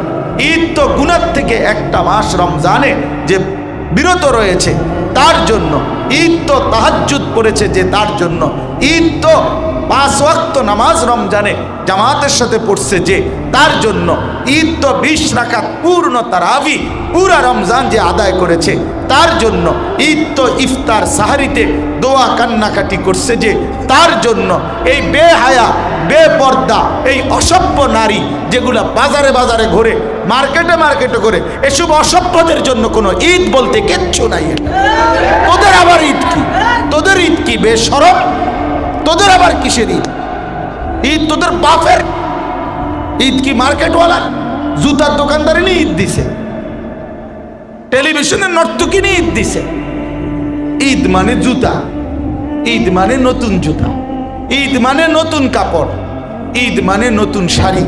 ঈদ তো গুনাহ থেকে একটা মাস রমজানে যে বিরত রয়েছে তার জন্য, ঈদ তো তাহাজ্জুদ পড়েছে যে তার জন্য, ঈদ তো 5 ওয়াক্ত নামাজ রমজানে জামাতের সাথে পড়ছে যে তার জন্য, ঈদ তো 20 রাকাত পূর্ণ তারাবি পুরা রমজান যে আদায় করেছে তার জন্য, ঈদ তো ইফতার সাহারিতে দোয়া কান্নাকাটি করছে যে তার জন্য। এই বেহায়া বেপর্দা এই অসভ্য নারী যেগুলা বাজারে বাজারে ঘুরে, মার্কেটে মার্কেটে ঘুরে, এসব অসভ্যদের জন্য কোনো ঈদ বলতে কিচ্ছু নাই। তোদের আবার ঈদ কি? তোদের ঈদ কি বেশরম? তোদের আবার কিসের ঈদ? ঈদ তোদের বাপের। ঈদ কি মার্কেটওয়ালা জুতার দোকানদারি নিয়ে ঈদ দিছে, টেলিভিশনের নর্তকী নিয়ে ঈদ দিছে? ঈদ মানে জুতা, ঈদ মানে নতুন জুতা, ঈদ মানে নতুন কাপড়, ঈদ মানে নতুন শাড়ি,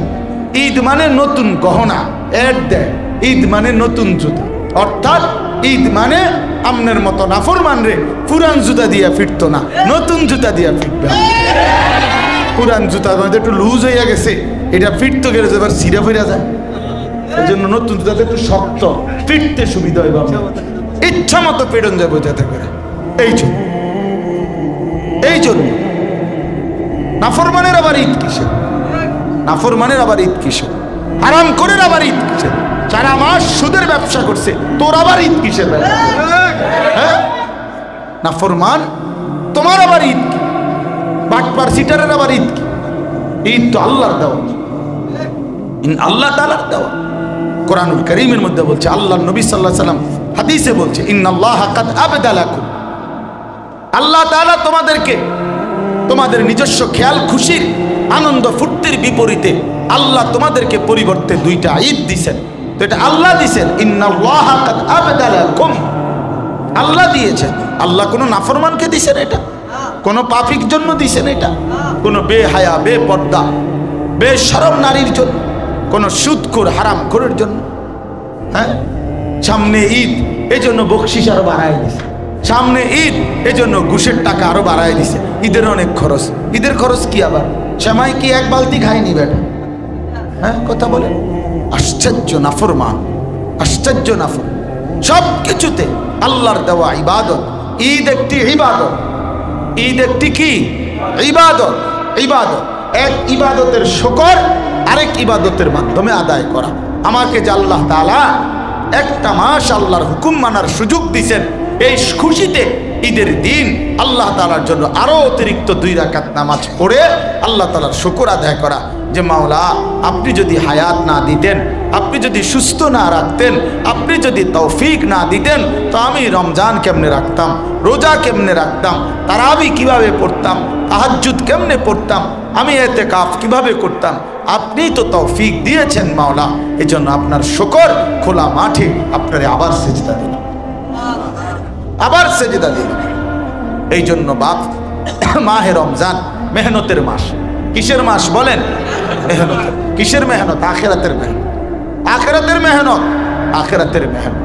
ঈদ মানে নতুন গহনা, এর দেয় ঈদ মানে নতুন জুতা। অর্থাৎ ঈদ মানে আমনের মতো নাফরমান রে পুরান জুতা দিয়ে ফিরতো না, নতুন জুতা দিয়ে ফিরবে। পুরান জুতা একটু লুজ হয়ে গেছে, এটা ফিরতে গেলে এবার ছিঁড়ে ফিরে যায়, এই জন্য নতুন জুতাতে একটু শক্ত, ফিরতে সুবিধা হয়, ইচ্ছা মতো পেড়ন যাবে যাতে করে। এই জন্য নাফরমানের আবার ঈদ কিসে? নাফরমানের আবার ঈদ কিসে? হারাম করে আবার ঈদ কিসে? 4 মাস সুদের ব্যবসা করছে, তোর আবার ঈদ কিসের? হ্যাঁ নাফরমান, তোমার আবার ঈদ কি? বাটপার সিটারের আবার ঈদ কি? ঈদ তো আল্লাহর দেওয়া, আল্লাহ তাআলার দেওয়া। কোরআনুল কারীমের মধ্যে বলছে, আল্লাহর নবী সাল্লাল্লাহু আলাইহি সাল্লাম হাদিসে বলছে, ইন্নাল্লাহা কাদ আবদালাকুম, আল্লাহ তাআলা তোমাদেরকে তোমাদের নিজস্ব খেয়াল খুশির আনন্দ ফুর্তির বিপরীতে আল্লাহ তোমাদেরকে পরিবর্তে 2টা ঈদ দিয়েছেন। তো এটা আল্লাহ দিয়েছেন, ইন্নাল্লাহা কাদ আবদালাকুম, আল্লাহ দিয়েছেন। আল্লাহ কোনো নাফরমানকে দিয়েছেন এটা? কোনো পাপীর জন্য দিয়েছেন এটা? কোনো বেহায়া বেপর্দা বেশরম নারীর জন্য? কোনো সুদখোর হারামখোরের জন্য? হ্যাঁ, সামনে ঈদ এই জন্য বকশিস আরো বাড়ায় দিছে, সামনে ঈদ এই জন্য ঘুষের টাকা আরো বাড়ায় দিছে। ঈদের অনেক খরচ, ঈদের খরচ কি আবার? সেমাই কি 1 বালতি খায়নি বেটা? হ্যাঁ কথা বলে, আশ্চর্য নাফরমান, আশ্চর্য নাফর। সব কিছুতে আল্লাহর দেওয়া ইবাদত। ঈদ একটি ইবাদত। ঈদ একটি কি ইবাদত? ইবাদত, এক ইবাদতের শুকর আরেক ইবাদতের মাধ্যমে আদায় করা। আমাকে যে আল্লাহ তাআলা একটা মাস আল্লাহর হুকুম মানার সুযোগ দিয়েছেন, এই খুশিতে ঈদের দিন আল্লাহ তাআলার জন্য আরো অতিরিক্ত 2 রাকাত নামাজ পড়ে আল্লাহ তাআলার শুকর আদায় করা, যে মাওলা আপনি যদি হায়াত না দিতেন, আপনি যদি সুস্থ না রাখতেন, আপনি যদি তৌফিক না দিতেন, তো আমি রমজান কেমনে রাখতাম, রোজা কেমনে রাখতাম, তারাবি কিভাবে পড়তাম, তাহাজ্জুদ কেমনে পড়তাম, আমি ইতিকাফ কিভাবে করতাম। আপনি তো তৌফিক দিয়েছেন মাওলা, এজন্য আপনার শুকর। খোলা মাঠে আপনারে আবার সেজদা দিলাম, আবার সেজদা দিলাম। এই জন্য বাপ, মাহে রমজান মেহনতের মাস। কিসের মাস বলেন? মেহনতের। কিসের মেহনত? আখিরাতের মেহনত। আখিরাতের মেহনত, আখিরাতের মেহনত,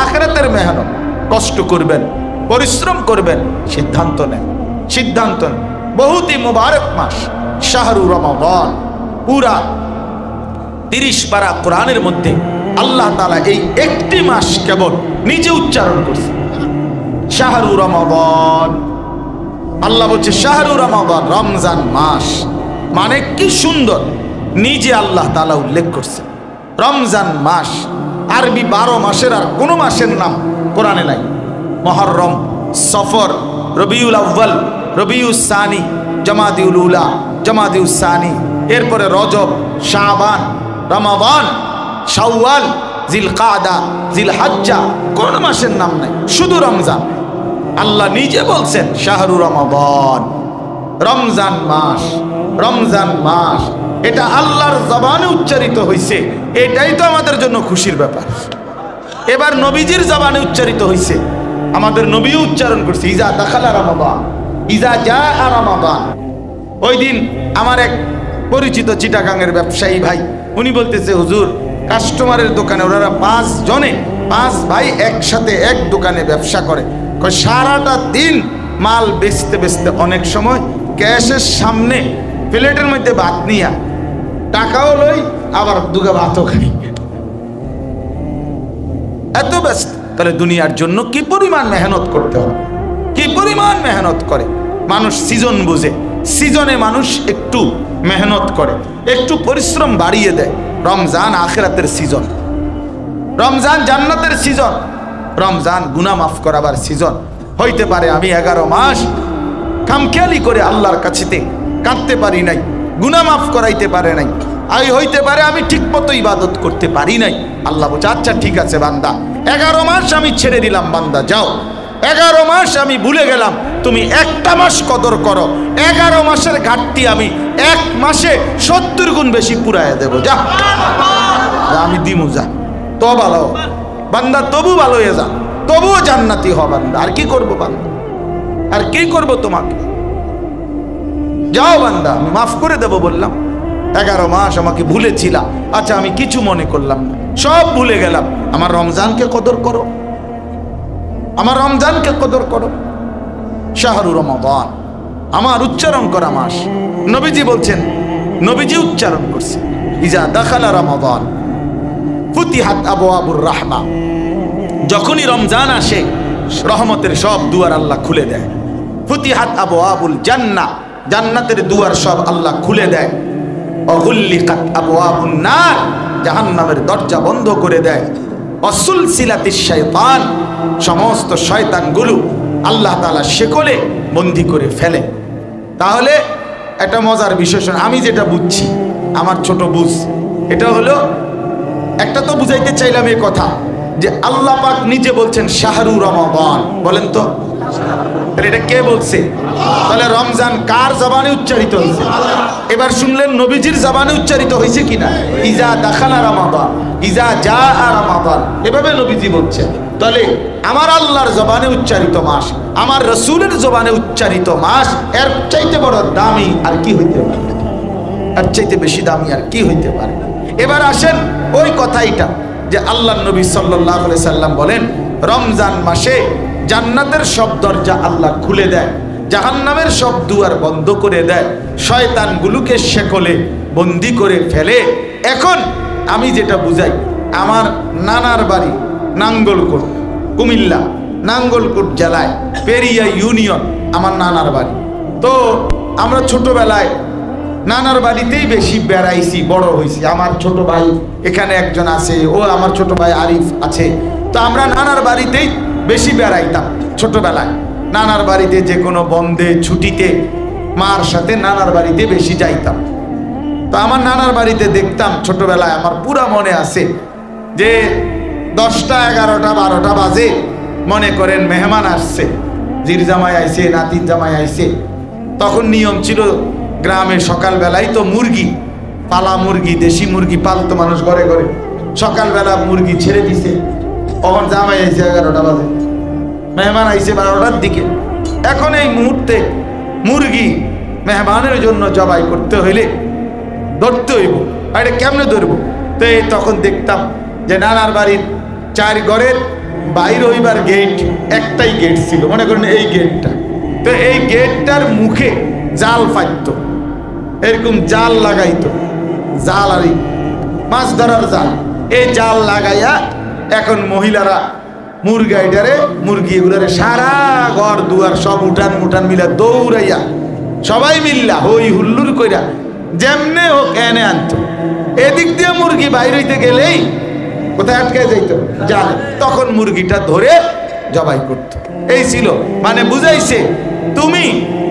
আখিরাতের মেহনত। কষ্ট করবেন, পরিশ্রম করবেন, সিদ্ধান্ত নেন, সিদ্ধান্ত নেন। বহুতই মুবারক মাস শাহরু রমাদান। পুরা 30 পারা কোরআনের মধ্যে আল্লাহ তাআলা এই একটি মাস কেবল নিজে উচ্চারণ করছে, শাহরু রমাদান। আল্লাহ বলছে শাহরু রমাদান, রমজান মাস। মানে কি সুন্দর, নিজে আল্লাহ তাআলা উল্লেখ করছে রমজান মাস। আরবি 12 মাসের আর কোন মাসের নাম কোরআনে নাই। মুহররম, সফর, রবিউল আউয়াল, রবিউল সানি, জামাদিউল উলা, জামাদিউল সানি, এরপরে রজব, শাবান, রমাদান, শাওয়াল, জিলকাদা, জিলহজ্জা, কোন মাসের নাম নাই, শুধু রমজান। আল্লাহ নিজে বলছেন শাহরু রমাদান, রমজান মাস, রমজান মাস। এটা আল্লাহর জবানে উচ্চারিত হয়েছে, এটাই তো আমাদের জন্য খুশির ব্যাপার। এবার নবীজির জবানে উচ্চারিত হয়েছে, আমাদের নবীও উচ্চারণ করছে, ইজা দাখালা রমাদান, ইজা জাআ রমাদান। ওই দিন আমার এক পরিচিত চিটাগাঙের ব্যবসায়ী ভাই, উনি বলতেছে, হুজুর কাস্টমারের দোকানে ওনারা 5 জনে, 5 ভাই একসাথে এক দোকানে ব্যবসা করে, সারাটা দিন মাল বেচতে বেচতে অনেক সময় ক্যাশের সামনে প্লেটের মধ্যে ভাত নিয়া টাকাও লই, আবার দুগা ভাতও খাই, এত ব্যস্ত। তাহলে দুনিয়ার জন্য কি পরিমাণ মেহনত করতে হয়, কি পরিমাণ মেহনত করে মানুষ। সিজন বুঝে, সিজনে মানুষ একটু মেহনত করে, একটু পরিশ্রম বাড়িয়ে দেয়। রমজান আখিরাতের সিজন, রমজান জান্নাতের সিজন, রমজান গুনাহ মাফ করাবার সিজন। হইতে পারে আমি 11 মাস খামখেয়ালি করে আল্লাহর কাছেতে কাঁদতে পারি নাই, গুনাহ মাফ করাইতে পারে নাই। আর হইতে পারে আমি ঠিক মতো ইবাদত করতে পারি নাই। আল্লাহ বলছে, আচ্ছা ঠিক আছে বান্দা, 11 মাস আমি ছেড়ে দিলাম, বান্দা যাও। 11 মাস আমি ভুলে গেলাম, তুমি একটা মাস কদর করো। 11 মাসের ঘাটতি আমি 1 মাসে 70 গুণ বেশি পুরাইয়া দেবো। যা, আমি দিমু, যা। তো ভালো বান্দা, তবু ভালো হয়ে যা, তবুও জান্নাতি হ বান্দা। আর কি করবো বান্দা, আর কি করবো তোমাকে? যাও বান্দা, আমি মাফ করে দেবো বললাম। 11 মাস আমাকে ভুলেছিলাম, আচ্ছা আমি কিছু মনে করলাম না, সব ভুলে গেলাম। আমার রমজানকে কদর করো, আমার রমজানকে কদর করো। শাহরু রমাদান আমার উচ্চারণ করা মাস। নবীজি বলছেন, নবীজি উচ্চারণ করছে, ইজা দাখালা রমাদান ফুতিহাত আবওয়াবুর রাহমা। যখনই রমজান আসে রহমতের সব দুয়ার আল্লাহ খুলে দেয়। ফুতিহাত আবওয়াবুল জান্নাহ, জান্নাতের দুয়ার সব আল্লাহ খুলে দেয়। অগুল্লিকাত আবওয়াবুন নার, জাহান্নামের দরজা বন্ধ করে দেয়। অসুলসিলাতিশ শাইতান, সমস্ত শয়তানগুলো আল্লাহ তাআলা শেকলে বন্দী করে ফেলে। তাহলে একটা মজার বিশেষণ, আমি যেটা বুঝছি, আমার ছোট বুঝ, এটা হলো, একটা তো বুঝাইতে চাইলাম এই কথা যে আল্লাহ পাক নিজে বলছেন শাহরু রমাদান। বলেন তো, তাহলে এটা কে বলছে? তাহলে রমজান কার জবানে উচ্চারিত হয়েছে? এবার শুনলেন নবীজির জবানে উচ্চারিত হয়েছে কিনা? ইজা দাখালা রমাদান, ইজা জাআ রমাদান, এভাবে নবীজি বলছেন। তাহলে আমার আল্লাহর জবানে উচ্চারিত মাস, আমার রাসূলের জবানে উচ্চারিত মাস, এর চাইতে বড় দামি আর কি হইতে পারে? এর চাইতে বেশি দামি আর কি হইতে পারে? এবার আসেন ওই কথাইটা যে আল্লাহর নবী সাল্লাল্লাহু আলাইহি সাল্লাম বলেন, রমজান মাসে জান্নাতের সব দরজা আল্লাহ খুলে দেয়, জাহান্নামের সব দুয়ার বন্ধ করে দেয়, শয়তানগুলোকে শেকলে বন্দি করে ফেলে। এখন আমি যেটা বুঝাই, আমার নানার বাড়ি নাঙ্গলকোট, কুমিল্লা নাঙ্গলকোট জেলায় পেরিয়া ইউনিয়ন আমার নানার বাড়ি। তো আমরা ছোটবেলায় নানার বাড়িতেই বেশি বেড়াইছি, বড় হয়েছি। আমার ছোট ভাই এখানে একজন আছে, ও আমার ছোট ভাই আরিফ আছে। তো আমরা নানার বাড়িতেই বেশি বেড়াইতাম ছোটবেলায়। নানার বাড়িতে যে কোনো বন্ধে ছুটিতে মার সাথে নানার বাড়িতে বেশি যাইতাম। তো আমার নানার বাড়িতে দেখতাম ছোটবেলায়, আমার পুরা মনে আছে যে 10টা 11টা 12টা বাজে, মনে করেন মেহমান আসছে, জির জামাই আইছে, নাতির জামাই আইছে। তখন নিয়ম ছিল গ্রামে সকালবেলায় তো মুরগি, পালা মুরগি, দেশি মুরগি পালতো মানুষ ঘরে ঘরে। সকালবেলা মুরগি ছেড়ে দিছে, তখন জামাই আইছে 11টা বাজে, মেহমান আইছে 12টার দিকে। এখন এই মুহূর্তে মুরগি মেহমানের জন্য জবাই করতে হইলে ধরতে হইব, আর এটা কেমনে ধরবো? তো তখন দেখতাম যে নানার বাড়ির 4 ঘরের বাইর হইবার গেট, একটাই গেট ছিল, মনে করেন এই গেটটা। তো এই গেটটার মুখে জাল পাইত, এরকম জাল লাগাইতো, জাল আর মাছ ধরার জাল। এই জাল লাগাইয়া এখন মহিলারা মুরগি এগুলারে সারা ঘর দুয়ার সব উঠান মুঠান মিলা দৌড়াইয়া সবাই মিল্লা হই হুল্লুর কইরা যেমনে হোক এনে আনতো। এদিক দিয়ে মুরগি বাইর হইতে গেলেই কোথায় আটকে যাইতো, জালে। তখন মুরগিটা ধরে জবাই করতো। এই ছিল, মানে বুঝাইছে তুমি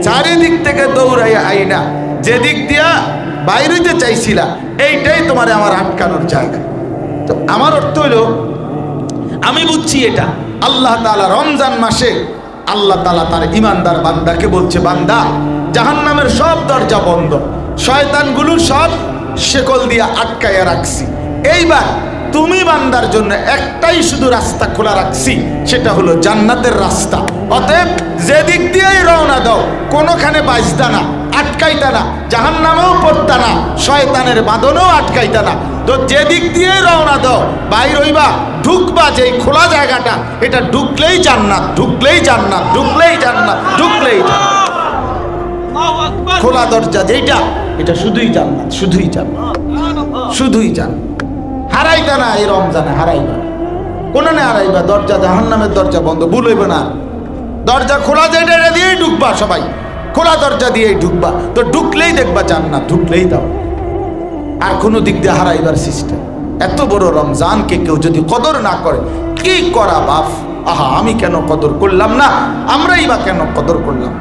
চারিদিক থেকে দৌড়াইয়া আইনা যেদিক দিয়া বাইর হইতে চাইছিলা, এইটাই তোমার আমার আটকানোর জায়গা। তো আমার অর্থ হইল, আমি বুঝছি এটা আল্লাহ তাআলা রমজান মাসে আল্লাহ তাআলা তার ইমানদার বান্দাকে বলছে, বান্দা জাহান্নামের সব দরজা বন্ধ, শয়তানগুলো সব শেকল দিয়া আটকাইয়া রাখছি। এইবার তুমি বান্দার জন্য একটাই শুধু রাস্তা খোলা রাখছি, সেটা হলো জান্নাতের রাস্তা। অতএব যেদিক দিয়েই রওনা দাও, কোনোখানে বাজতা না, আটকাইতা না, জাহান্নামেও পড়তা না, শয়তানের বাঁধনেও আটকাইতা না। তো যেদিক দিয়ে রওনা দাও, বাইর হইবা, ঢুকবা যেই খোলা জায়গাটা, এটা ঢুকলেই জান্নাত, ঢুকলেই জান্নাত, ঢুকলেই জান্নাত, ঢুকলেই জান্নাত। খোলা দরজা যেটা, এটা শুধুই জান্নাত, শুধুই জান্নাত, শুধুই জান্নাত। হারাইতা না, এই রমজানে হারাইবা, কোনো না হারাইবা। দরজা জাহান্নামের দরজা বন্ধ, ভুল হইবে না। দরজা খোলা যেটা, এটা দিয়েই ঢুকবা, সবাই খোলা দরজা দিয়েই ঢুকবা। তো ঢুকলেই দেখবা জান্নাত, ঢুকলেই দাও। আর কোনো দিক দিয়ে হারাইবার সিস্টেম। এত বড় রমজানকে কেউ যদি কদর না করে, কি করা বাপ। আহা, আমি কেন কদর করলাম না, আমরাই বা কেন কদর করলাম?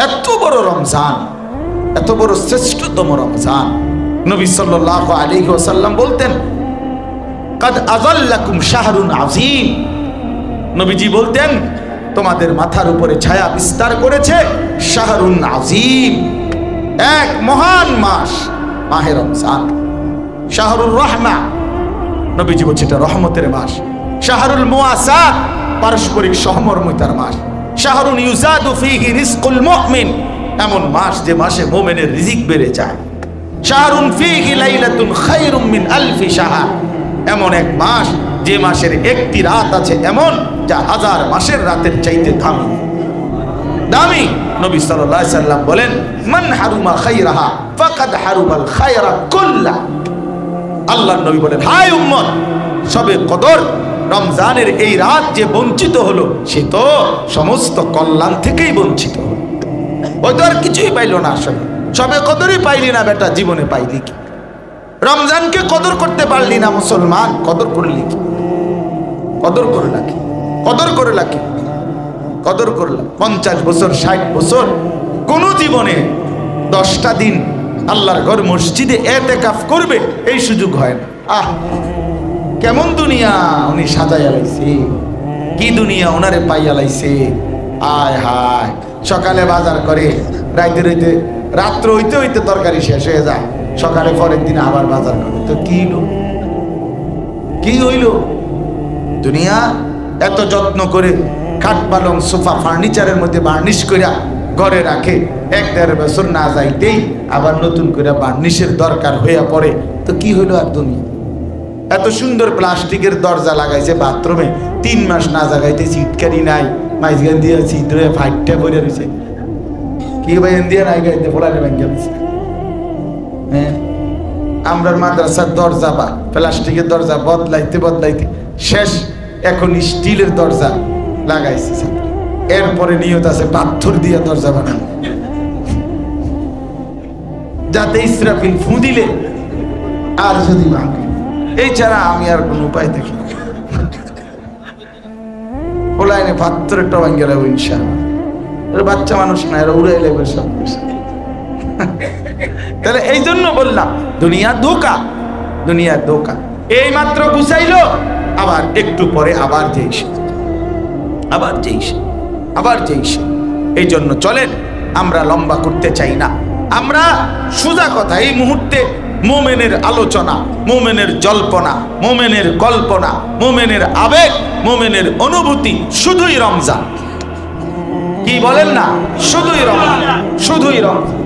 এত বড় রমজান, এত বড় শ্রেষ্ঠতম রমজান। নবী সাল্লাল্লাহু আলাইহি ওয়াসাল্লাম বলতেন, কাদ আযাল্লাকুম শাহরুন আযীম। নবীজি বলতেন, তোমাদের মাথার উপরে ছায়া বিস্তার করেছে শাহরুন আযীম, এক মহান মাস, মাহে রমজান। শাহরুর রহমা, নবীজি বলছে এটা রহমতের মাস। শাহরুল মুআসা, পারস্পরিক সহমর্মিতার মাস। শাহরুন ইউজাদু ফীহি রিজকুল মুমিন, এমন মাস যে মাসে মুমিনের রিজিক বেড়ে যায়। শাহরুন ফীহি লাইলাতুন খায়রুম মিন আলফি শাহর, এমন এক মাস যে মাসের একটি রাত আছে এমন যা 1000 মাসের রাতের চাইতে দামি দামি। নবী সাল্লাল্লাহু আলাইহি সাল্লাম বলেন, মান হারুমা খায়রাহা ফাকাদ হারুমাল খায়রা কুল্লা। আল্লাহর নবী বলেন, হায় উম্মত, সবে কদর রমজানের এই রাত যে বঞ্চিত হলো, সে তো সমস্ত কল্যাণ থেকেই বঞ্চিত হলো। ওই তো আর কিছুই পাইল না। আসলে সবে কদরই পাইলি না বেটা, জীবনে পাইলি কি? রমজানকে কদর করতে পারলি না মুসলমান, কদর করলি কি? কদর করলা কি? কদর করলা কি? কদর করলাম 50 বছর 60 বছর, কোন জীবনে 10টা দিন আল্লাহর ঘর মসজিদে এতেকাফ করবে এই সুযোগ হয় না। আহ, কেমন দুনিয়া উনি সাজাইয়া লাইছে, কি দুনিয়া ওনারে পাইয়া লাইছে। আয় হায়, সকালে বাজার করে, রাত্র হইতে হইতে তরকারি শেষ হয়ে যায়, সকালে পরের দিন আবার বাজার করে। তো কি হইল, কি হইল? দুনিয়া এত যত্ন করে খাট পালং সোফা ফার্নিচারের মধ্যে বার্নিশ কইরা ঘরে রাখে, 1-1.5 বছর না যাইতেই আবার নতুন করে বার্নিশের দরকার হইয়া পড়ে। তো কি হইল আর দুনিয়া? এত সুন্দর প্লাস্টিকের দরজা লাগাইছে বাথরুমে, 3 মাস না জাগাইতে সিটকারি নাই, মাইজগান দিয়ে ছিদ্রে ফাইটটা করে রয়েছে। কি ভাই দিয়ে নাই গাইতে ফোলারে ভেঙে গেছে। হ্যাঁ, আমরার মাদ্রাসার দরজা বা প্লাস্টিকের দরজা বদলাইতে বদলাইতে শেষ, এখন স্টিলের দরজা লাগাইছে, এরপরে নিয়ত আছে পাথর দিয়ে দরজা বানানো, যাতে ইসরাফিল ফু দিলে আর যদি ভাঙে। এই ছাড়া আমি আর কোন উপায় দেখি না। ওলাইনে পাথরের টবাং গেল ইনশাআল্লাহ, বাচ্চা মানুষ না, এরা উড়াই লাগবে সব কিছু। তাহলে এই জন্য বললাম দুনিয়া ধোঁকা, দুনিয়া ধোঁকা। এই মাত্র গুছাইলো, আবার একটু পরে আবার যেইসে, আবার যেইসে, আবার যেইসে। এই জন্য চলেন, আমরা লম্বা করতে চাই না, আমরা সোজা কথা। এই মুহূর্তে মোমেনের আলোচনা, মোমেনের জল্পনা, মোমেনের কল্পনা, মোমেনের আবেগ, মোমেনের অনুভূতি শুধুই রমজান। কি বলেন না? শুধুই রমজান, শুধুই রমজান।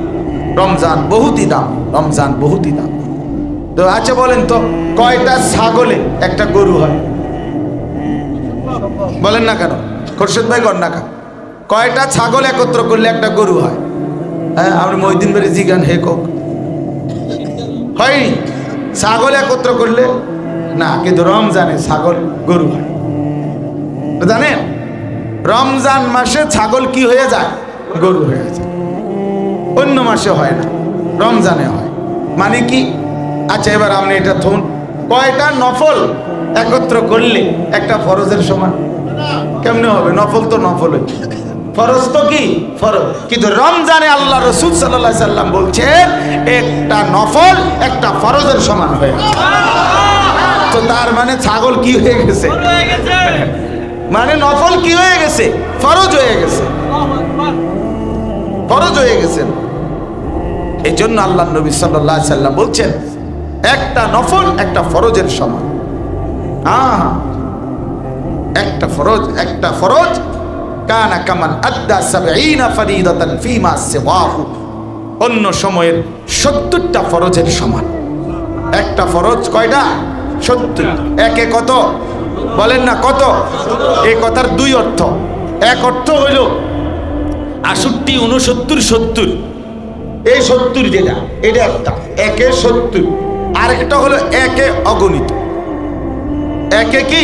রমজান বহুতই দাম, রমজান বহুতই দাম। তো আচ্ছা বলেন তো, কয়টা ছাগলে একটা গরু হয়? বলেন না কেন? খোরশেদ ভাই কর না কেন? কয়টা ছাগল একত্র করলে একটা গরু হয়? হ্যাঁ, আমরা মহিদিন বাড়ি জিগান হে কোক হয়নি। ছাগল একত্র করলে না, কিন্তু রমজানে ছাগল গরু হয়। জানেন রমজান মাসে ছাগল কি হয়ে যায়? গরু হয়ে যায়। অন্য মাসে হয় না, রমজানে হয়। মানে কি? আচ্ছা এবার আপনি এটা থুন, কয়টা নফল একত্র করলে একটা ফরজের সমান? কেমনে হবে? নফল তো নফল, ফরজ তো কি ফরজ। কিন্তু রমজানে আল্লাহ রাসূল সাল্লাল্লাহু আলাইহি সাল্লাম বলছেন একটা নফল একটা ফরজের সমান হয়ে গেছে। তো তার মানে ছাগল কি হয়ে গেছে? মানে নফল কি হয়ে গেছে? ফরজ হয়ে গেছে, ফরজ হয়ে গেছে। এই জন্য আল্লাহ নবী সাল্লাল্লাহু আলাইহি সাল্লাম বলছেন একটা নফল একটা ফরজের সমান। একটা ফরজ, একটা ফরজ কানা কামান আদ্দা ৭০ ফরিদাতান ফিমা সিওয়াহু, অন্য সময়ের ৭০টা ফরজের সমান। একটা ফরজ কয়টা? ৭০। একে কত বলেন না? কত? এই কথার দুই অর্থ। এক অর্থ হইল ৬৮, ৬৯, ৭০। এই ৭০ যেটা, এটা একটা, একে ৭০। আরেকটা হলো একে অগণিত। একে কি?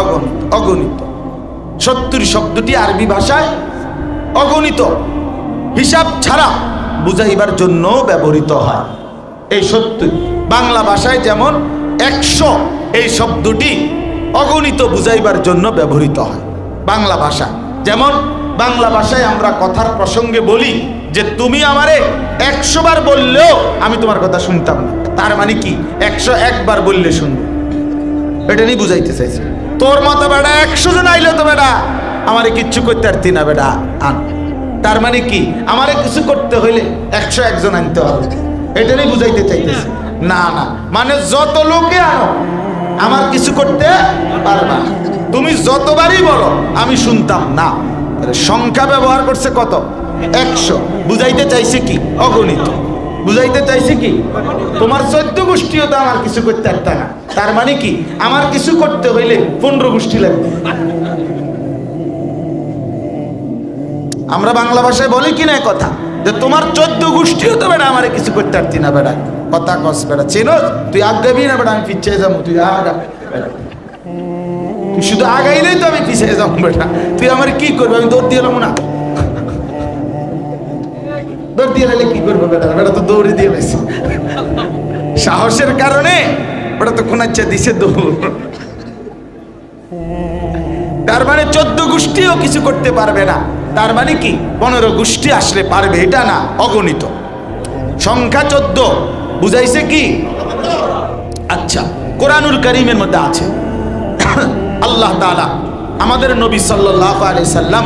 অগণিত, অগণিত। ৭০ শব্দটি আরবি ভাষায় অগণিত, হিসাব ছাড়া বুঝাইবার জন্য ব্যবহৃত হয়। এই ৭০ বাংলা ভাষায় যেমন ১০০, এই শব্দটি অগণিত বুঝাইবার জন্য ব্যবহৃত হয় বাংলা ভাষা। যেমন বাংলা ভাষায় আমরা কথার প্রসঙ্গে বলি যে তুমি আমারে ১০০ বার বললেও আমি তোমার কথা শুনতাম না। তার মানে কি? ১০১ বার বললে শুনবো, এটা নিয়ে বুঝাইতে চাইছে। তোর মতো বেটা ১০০ জন আইলে তো বেটা আমারে কিচ্ছু করতে পারতি না বেটা আন। তার মানে কি? আমারে কিছু করতে হইলে ১০১ জন আনতে হবে, এটা নিয়ে বুঝাইতে চাইতেছে। না না, মানে যত লোকে আনো আমার কিছু করতে পারবা, তুমি যতবারই বলো আমি শুনতাম না। সংখ্যা ব্যবহার করছে কত? ১০০। বুঝাইতে চাইছে কি? অগণিত। বুঝাইতে চাইছে কি? তোমার ১৪ গোষ্ঠীও তো আমার কিছু করতে পারত না। তার মানে কি? আমার কিছু করতে হইলে ১৫ গোষ্ঠী লাগবে। আমরা বাংলা ভাষায় বলি কি না কথা, যে তোমার ১৪ গোষ্ঠীও তো বেটা আমার কিছু করতে পারতি না বেটা। কথা কস বেটা, চেনো তুই আগাবি না বেটা, আমি পিছিয়ে যাবো। তুই আগা, তুই শুধু আগাইলেই তো আমি পিছিয়ে যাবো বেটা। তুই আমার কি করবি? আমি দৌড় দিয়ে এলাম না, দৌড় দিয়ে এলে কি করবো বেটা? বেটা তো দৌড়ে দিয়ে গেছে সাহসের কারণে, বেটা তো কোনাচ্ছা দিছে দৌড়। তার মানে ১৪ গোষ্ঠীও কিছু করতে পারবে না। তার মানে কি? ১৫ গোষ্ঠী আসলে পারবে, এটা না, অগণিত। সংখ্যা ১৪ বুঝাইছে কি? আচ্ছা, কোরআনুল কারীমের মধ্যে আছে আল্লাহ তাআলা আমাদের নবী সাল্লাল্লাহু আলাইহি সাল্লাম,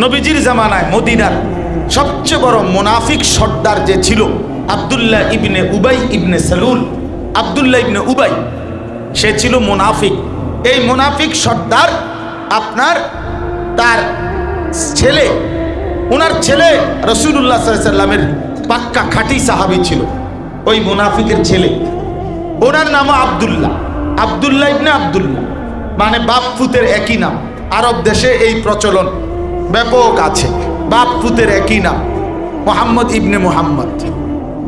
নবীজির জামানায় মদিনার সবচেয়ে বড় মুনাফিক সর্দার যে ছিল আব্দুল্লাহ ইবনে উবাই ইবনে সালুল। আব্দুল্লাহ ইবনে উবাই সে ছিল মুনাফিক। এই মুনাফিক সর্দার আপনার তার ছেলে, ওনার ছেলে রাসূলুল্লাহ সাল্লাল্লাহু আলাইহি সাল্লামের পাক্কা খাঁটি সাহাবী ছিল। ওই মুনাফিকের ছেলে, ওনার নাম আব্দুল্লাহ। আব্দুল্লাহ ইবনে আব্দুল্লাহ মানে বাপ পুতের একই নাম। আরব দেশে এই প্রচলন ব্যাপক আছে, বাপ পুতের একই নাম। মোহাম্মদ ইবনে মুহাম্মদ,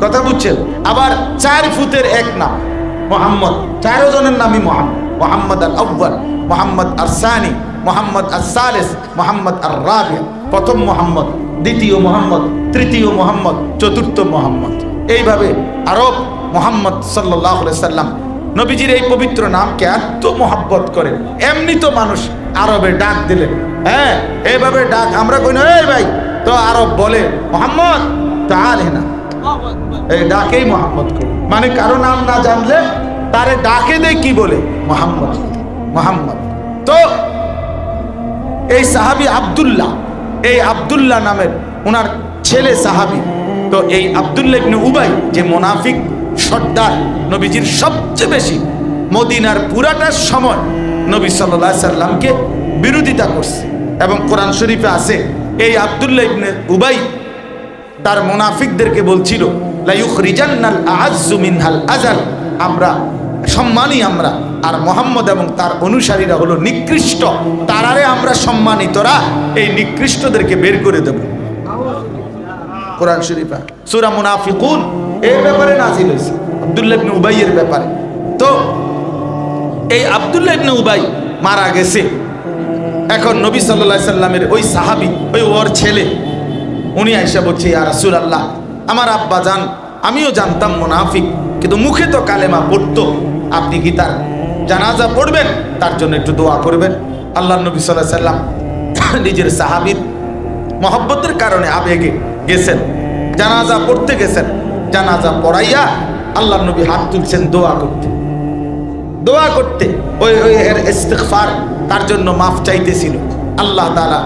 কথা বুঝছেন? আবার ৪ ফুতের এক নাম মোহাম্মদ, ৪ জনের নামই মোহাম্মদ। মুহাম্মদ আল আউয়াল, মুহাম্মদ আর সানি, মুহাম্মদ আর সালিস, মুহাম্মদ আর রাবি। প্রথম মুহাম্মদ, দ্বিতীয় মুহাম্মদ, তৃতীয় মুহাম্মদ, চতুর্থ মুহাম্মদ। এইভাবে আরব মুহাম্মদ সাল্লাল্লাহু আলাইহি সাল্লাম নবীজির এই পবিত্র নামকে এত মহব্বত করে, এমনি তো মানুষ আরবে ডাক দিলে, হ্যাঁ এইভাবে ডাক আমরা কই না, এই ভাই তো আরব বলে মুহাম্মদ তাআল হেনা, এই ডাকেই মুহাম্মদ করে। মানে কারো নাম না জানলে তারে ডাকে দেয় কি বলে, মুহাম্মদ মুহাম্মদ। তো এই সাহাবী আব্দুল্লাহ, এই আব্দুল্লাহ নামের ওনার ছেলে সাহাবী। তো এই আব্দুল্লাহ ইবনে উবাই যে মুনাফিক সর্দার, নবীজির সবচেয়ে বেশি মদিনার পুরাটা সময় নবী সাল্লাল্লাহু আলাইহি সাল্লামকে বিরোধিতা করছে। এবং কোরআন শরীফে আছে এই আব্দুল্লাহ ইবনে উবাই তার মুনাফিকদেরকে বলছিল লা ইউখরিজান্নাল আ'আজ্জু মিনহাল আযাল, আমরা সম্মানী আমরা, আর মুহাম্মদ এবং তার অনুসারীরা হলো নিকৃষ্ট, তারারে আমরা সম্মানিতরা এই নিকৃষ্টদেরকে বের করে দেব। কোরআন শরীফে সূরা মুনাফিকুন এই ব্যাপারে নাযিল হয়েছে আব্দুল্লাহ ইবনে উবাইয়ের ব্যাপারে। তো এই আব্দুল্লাহ ইবনে উবাই মারা গেছে। এখন নবী সাল্লাল্লাহু আলাইহি সাল্লামের ওই সাহাবী, ওর ছেলে, উনি আয়েশা বলছে ইয়া রাসূলুল্লাহ, আমার আব্বা জান, আমিও জানতাম মুনাফিক, কিন্তু মুখে তো কালেমা পড়তো, আপনি কি তার জানাজা পড়বেন, তার জন্য একটু দোয়া করবেন। আল্লাহর নবী সাল্লাল্লাহু আলাইহি সাল্লাম নিজের সাহাবীর মহব্বতের কারণে আবেগে গেছেন, জানাজা পড়তে গেছেন। জানাজা পড়াইয়া আল্লাহর নবী হাত তুলছেন দোয়া করতে, দোয়া করতে, ওই এর ইস্তিগফার, তার জন্য মাফ চাইতেছিল। আল্লাহ তাআলা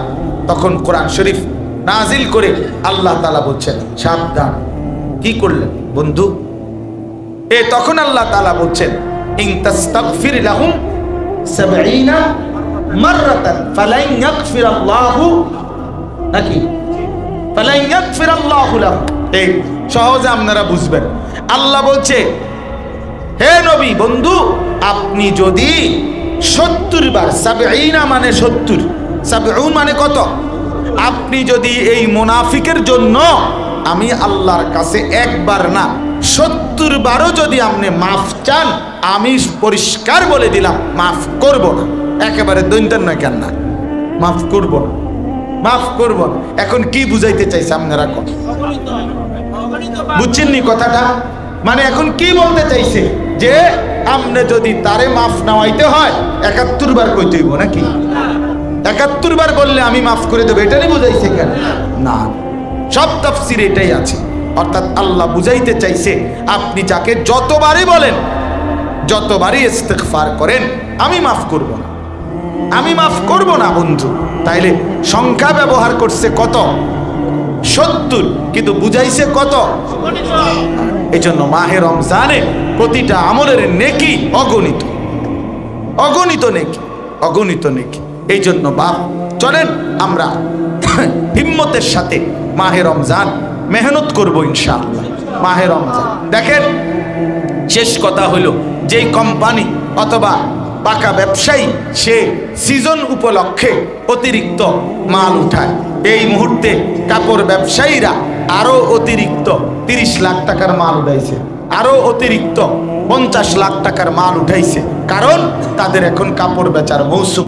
তখন কোরআন শরীফ নাজিল করে আল্লাহ তাআলা বলছেন সাবধান, কি করলেন বন্ধু? তখন আল্লাহ তাআলা বলছেন ইন তাস্তাগফির লাহুম ৭০ মাররাতান ফালান ইয়াগফিরাল্লাহু, নাকি ফালান ইয়াগফিরাল্লাহু লাহুম। এই সহজে আপনারা বুঝবেন। আল্লাহ বলছে হে নবী বন্ধু, আপনি যদি ৭০ বার, ৭০ মানে ৭০, ৭০ মানে কত? আপনি যদি এই মুনাফিকের জন্য আমি আল্লাহর কাছে একবার না ৭০ বারও যদি আপনি মাফ চান, আমি পরিষ্কার বলে দিলাম মাফ করব না। একেবারে দৈন্তান নয়, কেন না, মাফ করব না, মাফ করব না। এখন কি বুঝাইতে চাইছে আপনারা? বুঝছেননি কথাটা? মানে এখন কি বলতে চাইছে যে আপনি যদি তারে মাফ নাওয়াইতে হয় ৭১ বার কইতে হইব নাকি? ৭১ বার বললে আমি মাফ করে দেবো, এটা নিয়ে বুঝাইছে কেন? না, সব তাফসীরে এটাই আছে। অর্থাৎ আল্লাহ বুঝাইতে চাইছে আপনি যাকে যতবারই বলেন, যতবারই ইস্তিগফার করেন, আমি মাফ করব না, আমি মাফ করব না বন্ধু। তাইলে সংখ্যা ব্যবহার করছে কত? ৭০, কিন্তু বুঝাইছে কত? এই জন্য মাহে রমজানে প্রতিটা আমলের নেকি অগণিত, অগণিত নেকি, অগণিত নেকি। এই জন্য বাপ চলেন আমরা হিম্মতের সাথে মাহে রমজান মেহনত করবো ইনশাআল্লাহ। মাহে রমজান দেখেন, শেষ কথা হলো, যেই কোম্পানি অথবা পাকা ব্যবসায়ী সে সিজন উপলক্ষে অতিরিক্ত মাল উঠায়, এই মুহূর্তে কাপড় ব্যবসায়ীরা আরো অতিরিক্ত ৩০ লাখ টাকার মাল উঠাইছে, আরো অতিরিক্ত ৫০ লাখ টাকার মাল উঠাইছে, কারণ তাদের এখন কাপড় বেচার মৌসুম।